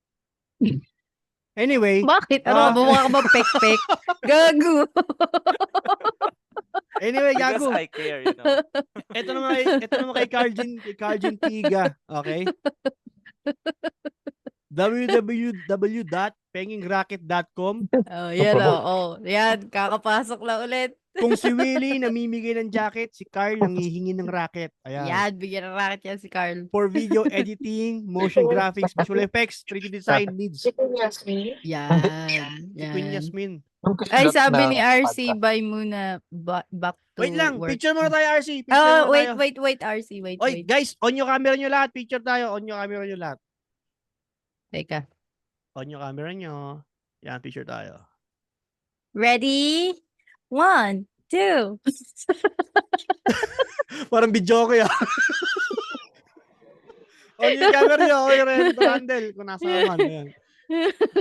Anyway.
Bakit? Ano ba? Mukha ka ba pek-pek? Gago.
Anyway,
Because
gago.
I care, you know.
Ito naman kay Carlin Tiga. Okay? www.pengingracket.com.
Oh, yan oh. Yan, kakapasok lang ulit.
Kung si Willie namimigay ng jacket, si Carl nangihingi ng racket. Ayan.
Yan, bigyan ng racket yan si Carl.
For video editing, motion graphics, visual effects, 3D design needs.
Si Queen Yasmin.
Yan.
Si Queen
Yan.
Yasmin.
Ay, sabi ni RC, buy muna back to
Wait lang,
work.
picture muna tayo, RC. Picture
Oh,
muna tayo.
wait, RC, wait.
Oy, guys, on yung camera nyo lahat. Picture tayo. On yung camera nyo lahat.
Teka.
On yung camera nyo. Yan, picture tayo.
Ready? 1, 2.
Parang video ko yan. On yung camera nyo. Okay, Randall. Kung nasa naman. Ayan.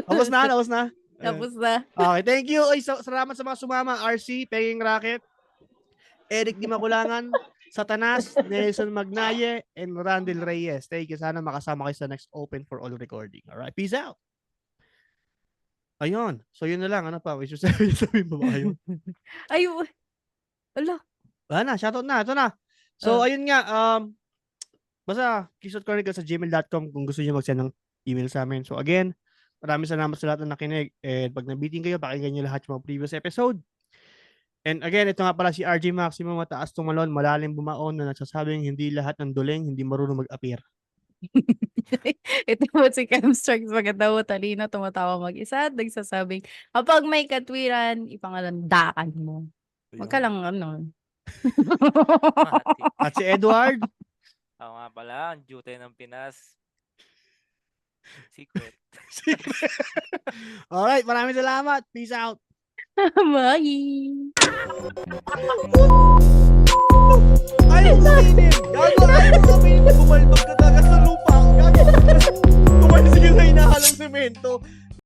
Tapos na. Ayan.
Tapos na.
Okay, thank you. Ay, salamat sa mga sumama. RC, Penging Racket, Eric Di Makulangan, Satanas, Nelson Magnaye, and Randall Reyes. Thank you. Sana makasama kayo sa next Open for All recording. Alright, peace out. Ayun. So, yun na lang. Ano pa? May sasabihin mo ba kayo?
Ay, ala.
Wala na. Shoutout na. Ito na. So, ayun nga. Basta, kisotchronicle@gmail.com kung gusto niyo mag-send ng email sa amin. So, again, maraming salamat sa lahat na nakinig. And pag nabitin kayo, pakinggan niyo lahat yung mga previous episode. And again, ito nga pala si RJ Maximo, mataas tumalon, malalim bumaon, na nagsasabing hindi lahat ng duling, hindi marunong mag-appear.
Ito po si Camstrikes, maganda mo, talino, tumatawa mag-isa, at nagsasabing, kapag may katwiran, ipangalandakan mo. Wag ka lang, ano.
At si Edward.
Ako nga pala, ang duty ng Pinas. Secret.
Alright, maraming salamat. Peace out.
Bye!